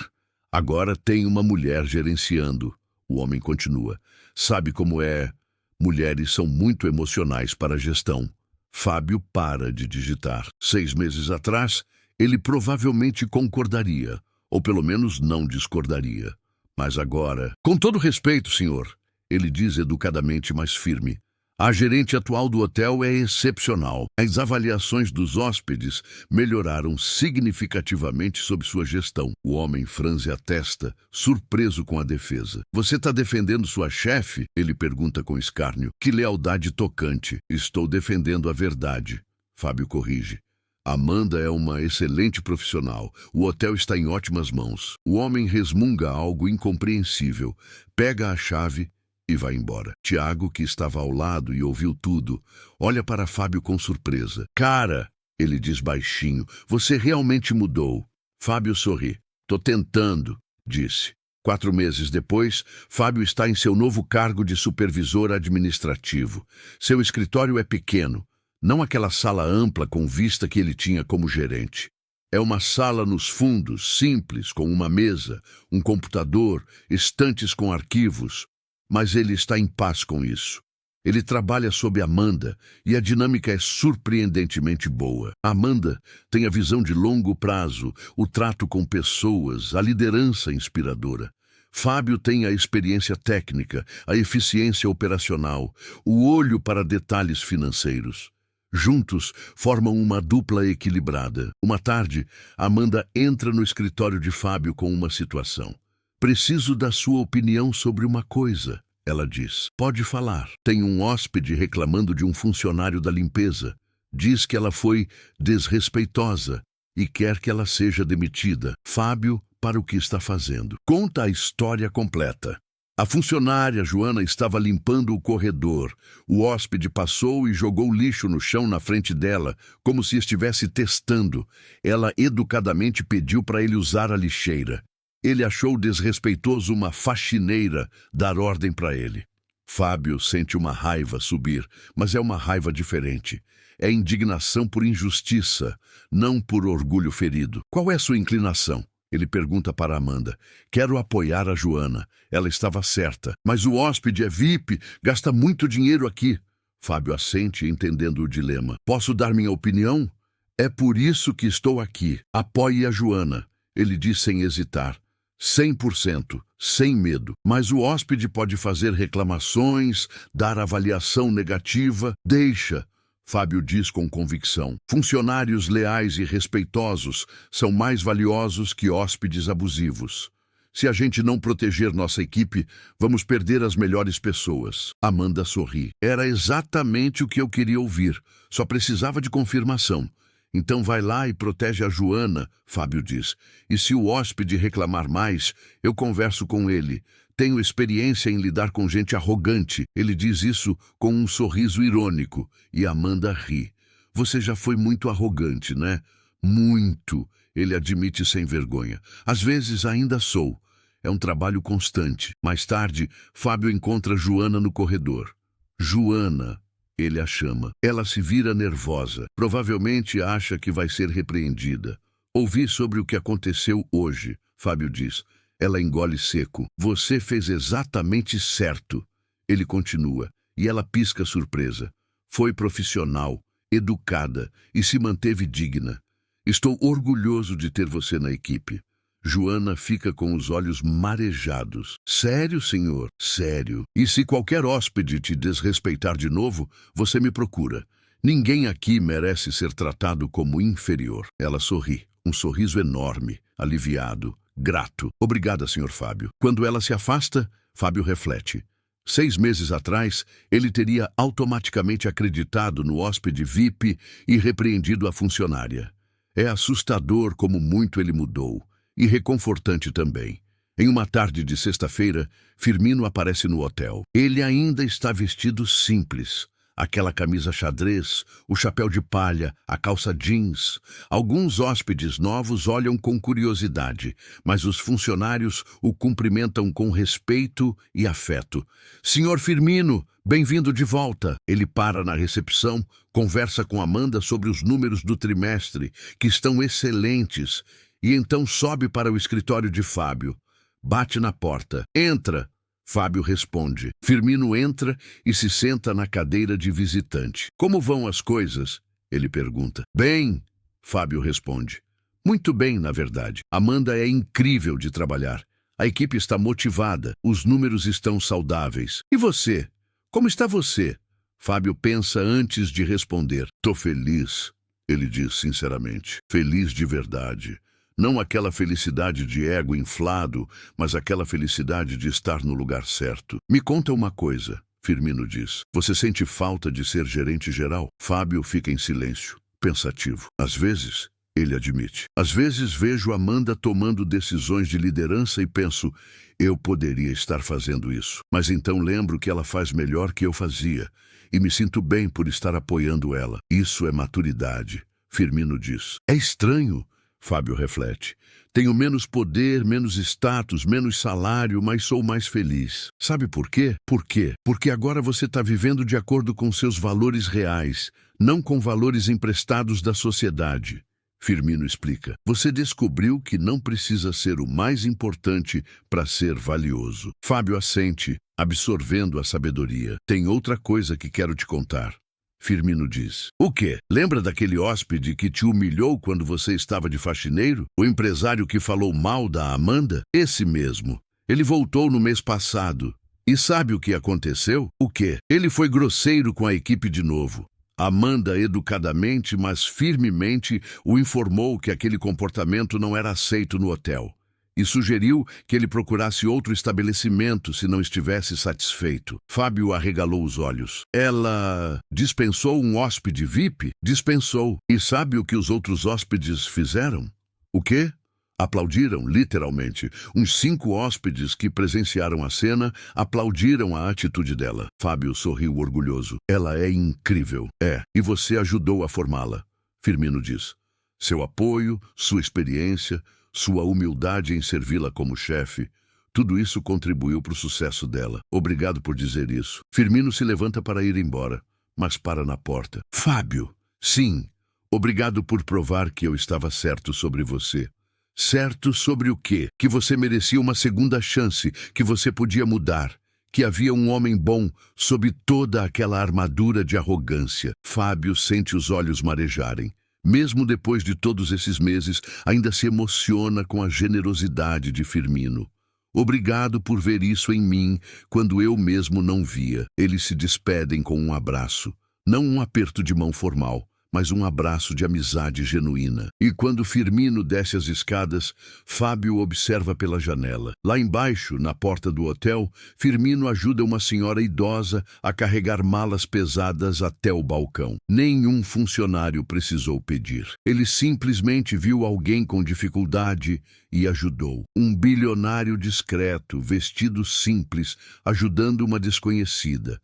Agora tem uma mulher gerenciando. O homem continua. Sabe como é? Mulheres são muito emocionais para a gestão. Fábio para de digitar. 6 meses atrás, ele provavelmente concordaria, ou pelo menos não discordaria. Mas agora... Com todo respeito, senhor, ele diz educadamente, mais firme. A gerente atual do hotel é excepcional. As avaliações dos hóspedes melhoraram significativamente sob sua gestão. O homem franze a testa, surpreso com a defesa. Você está defendendo sua chefe? Ele pergunta com escárnio. Que lealdade tocante. Estou defendendo a verdade. Fábio corrige. Amanda é uma excelente profissional. O hotel está em ótimas mãos. O homem resmunga algo incompreensível. Pega a chave e vai embora. Tiago, que estava ao lado e ouviu tudo, olha para Fábio com surpresa. Cara, ele diz baixinho, você realmente mudou. Fábio sorri. Tô tentando, disse. 4 meses depois, Fábio está em seu novo cargo de supervisor administrativo. Seu escritório é pequeno, não aquela sala ampla com vista que ele tinha como gerente. É uma sala nos fundos, simples, com uma mesa, um computador, estantes com arquivos. Mas ele está em paz com isso. Ele trabalha sob Amanda e a dinâmica é surpreendentemente boa. Amanda tem a visão de longo prazo, o trato com pessoas, a liderança inspiradora. Fábio tem a experiência técnica, a eficiência operacional, o olho para detalhes financeiros. Juntos, formam uma dupla equilibrada. Uma tarde, Amanda entra no escritório de Fábio com uma situação. Preciso da sua opinião sobre uma coisa, ela diz. Pode falar. Tem um hóspede reclamando de um funcionário da limpeza. Diz que ela foi desrespeitosa e quer que ela seja demitida. Fábio, para o que está fazendo. Conta a história completa. A funcionária, Joana, estava limpando o corredor. O hóspede passou e jogou lixo no chão na frente dela, como se estivesse testando. Ela educadamente pediu para ele usar a lixeira. Ele achou desrespeitoso uma faxineira dar ordem para ele. Fábio sente uma raiva subir, mas é uma raiva diferente. É indignação por injustiça, não por orgulho ferido. Qual é sua inclinação? Ele pergunta para Amanda. Quero apoiar a Joana. Ela estava certa. Mas o hóspede é VIP, gasta muito dinheiro aqui. Fábio assente, entendendo o dilema. Posso dar minha opinião? É por isso que estou aqui. Apoie a Joana. Ele diz sem hesitar. 100%, sem medo. Mas o hóspede pode fazer reclamações, dar avaliação negativa. Deixa, Fábio diz com convicção. Funcionários leais e respeitosos são mais valiosos que hóspedes abusivos. Se a gente não proteger nossa equipe, vamos perder as melhores pessoas. Amanda sorri. Era exatamente o que eu queria ouvir. Só precisava de confirmação. Então vai lá e protege a Joana, Fábio diz. E se o hóspede reclamar mais, eu converso com ele. Tenho experiência em lidar com gente arrogante. Ele diz isso com um sorriso irônico. E Amanda ri. Você já foi muito arrogante, né? Muito, ele admite sem vergonha. Às vezes ainda sou. É um trabalho constante. Mais tarde, Fábio encontra Joana no corredor. Joana, ele a chama. Ela se vira nervosa. Provavelmente acha que vai ser repreendida. Ouvi sobre o que aconteceu hoje, Fábio diz. Ela engole seco. Você fez exatamente certo. Ele continua. E ela pisca surpresa. Foi profissional, educada e se manteve digna. Estou orgulhoso de ter você na equipe. Joana fica com os olhos marejados. Sério, senhor? Sério. E se qualquer hóspede te desrespeitar de novo, você me procura. Ninguém aqui merece ser tratado como inferior. Ela sorri, um sorriso enorme, aliviado, grato. Obrigada, senhor Fábio. Quando ela se afasta, Fábio reflete. 6 meses atrás, ele teria automaticamente acreditado no hóspede VIP e repreendido a funcionária. É assustador como muito ele mudou. E reconfortante também. Em uma tarde de sexta-feira, Firmino aparece no hotel. Ele ainda está vestido simples. Aquela camisa xadrez, o chapéu de palha, a calça jeans. Alguns hóspedes novos olham com curiosidade, mas os funcionários o cumprimentam com respeito e afeto. Senhor Firmino, bem-vindo de volta. Ele para na recepção, conversa com Amanda sobre os números do trimestre, que estão excelentes, e então sobe para o escritório de Fábio. Bate na porta. Entra. Fábio responde. Firmino entra e se senta na cadeira de visitante. Como vão as coisas? Ele pergunta. Bem, Fábio responde. Muito bem, na verdade. Amanda é incrível de trabalhar. A equipe está motivada. Os números estão saudáveis. E você? Como está você? Fábio pensa antes de responder. Tô feliz, ele diz sinceramente. Feliz de verdade. Não aquela felicidade de ego inflado, mas aquela felicidade de estar no lugar certo. Me conta uma coisa, Firmino diz. Você sente falta de ser gerente geral? Fábio fica em silêncio, pensativo. Às vezes, ele admite. Às vezes vejo Amanda tomando decisões de liderança e penso, eu poderia estar fazendo isso. Mas então lembro que ela faz melhor que eu fazia. E me sinto bem por estar apoiando ela. Isso é maturidade, Firmino diz. É estranho. Fábio reflete. Tenho menos poder, menos status, menos salário, mas sou mais feliz. Sabe por quê? Por quê? Porque agora você está vivendo de acordo com seus valores reais, não com valores emprestados da sociedade. Firmino explica. Você descobriu que não precisa ser o mais importante para ser valioso. Fábio assente, absorvendo a sabedoria. Tem outra coisa que quero te contar. Firmino diz. O quê? Lembra daquele hóspede que te humilhou quando você estava de faxineiro? O empresário que falou mal da Amanda? Esse mesmo. Ele voltou no mês passado. E sabe o que aconteceu? O quê? Ele foi grosseiro com a equipe de novo. Amanda, educadamente, mas firmemente, o informou que aquele comportamento não era aceito no hotel. E sugeriu que ele procurasse outro estabelecimento se não estivesse satisfeito. Fábio arregalou os olhos. Ela dispensou um hóspede VIP? Dispensou. E sabe o que os outros hóspedes fizeram? O quê? Aplaudiram, literalmente. Uns 5 hóspedes que presenciaram a cena aplaudiram a atitude dela. Fábio sorriu orgulhoso. Ela é incrível. É, e você ajudou a formá-la. Firmino diz. Seu apoio, sua experiência, sua humildade em servi-la como chefe, tudo isso contribuiu para o sucesso dela. Obrigado por dizer isso. Firmino se levanta para ir embora, mas para na porta. Fábio, sim, obrigado por provar que eu estava certo sobre você. Certo sobre o quê? Que você merecia uma segunda chance, que você podia mudar, que havia um homem bom sob toda aquela armadura de arrogância. Fábio sente os olhos marejarem. Mesmo depois de todos esses meses, ainda se emociona com a generosidade de Firmino. Obrigado por ver isso em mim quando eu mesmo não via. Eles se despedem com um abraço. Não um aperto de mão formal, mas um abraço de amizade genuína. E quando Firmino desce as escadas, Fábio observa pela janela. Lá embaixo, na porta do hotel, Firmino ajuda uma senhora idosa a carregar malas pesadas até o balcão. Nenhum funcionário precisou pedir. Ele simplesmente viu alguém com dificuldade e ajudou. Um bilionário discreto, vestido simples, ajudando uma desconhecida.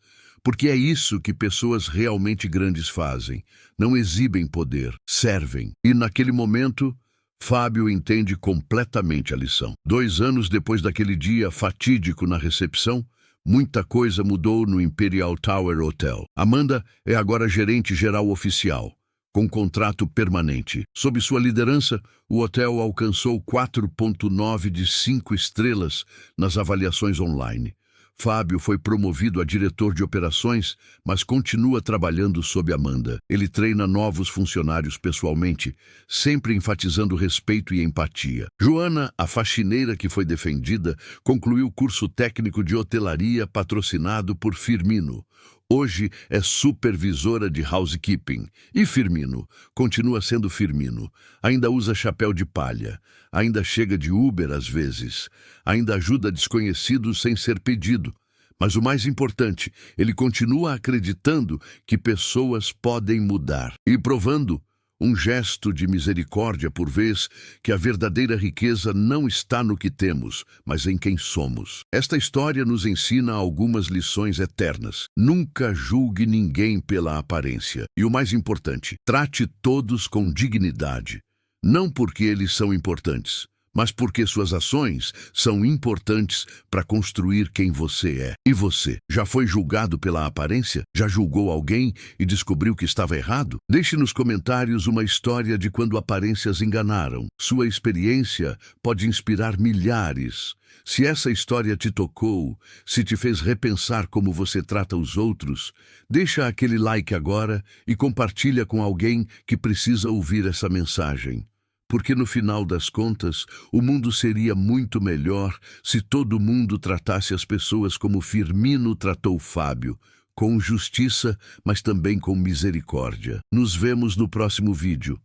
Porque é isso que pessoas realmente grandes fazem. Não exibem poder, servem. E naquele momento, Fábio entende completamente a lição. 2 anos depois daquele dia fatídico na recepção, muita coisa mudou no Imperial Tower Hotel. Amanda é agora gerente geral oficial, com contrato permanente. Sob sua liderança, o hotel alcançou 4,9 de 5 estrelas nas avaliações online. Fábio foi promovido a diretor de operações, mas continua trabalhando sob Amanda. Ele treina novos funcionários pessoalmente, sempre enfatizando respeito e empatia. Joana, a faxineira que foi defendida, concluiu o curso técnico de hotelaria patrocinado por Firmino. Hoje é supervisora de housekeeping. E Firmino continua sendo Firmino. Ainda usa chapéu de palha. Ainda chega de Uber às vezes. Ainda ajuda desconhecidos sem ser pedido. Mas o mais importante, ele continua acreditando que pessoas podem mudar. E provando um gesto de misericórdia por vez que a verdadeira riqueza não está no que temos, mas em quem somos. Esta história nos ensina algumas lições eternas. Nunca julgue ninguém pela aparência. E o mais importante, trate todos com dignidade. Não porque eles são importantes, mas porque suas ações são importantes para construir quem você é. E você, já foi julgado pela aparência? Já julgou alguém e descobriu que estava errado? Deixe nos comentários uma história de quando aparências enganaram. Sua experiência pode inspirar milhares. Se essa história te tocou, se te fez repensar como você trata os outros, deixa aquele like agora e compartilha com alguém que precisa ouvir essa mensagem. Porque no final das contas, o mundo seria muito melhor se todo mundo tratasse as pessoas como Firmino tratou Fábio, com justiça, mas também com misericórdia. Nos vemos no próximo vídeo.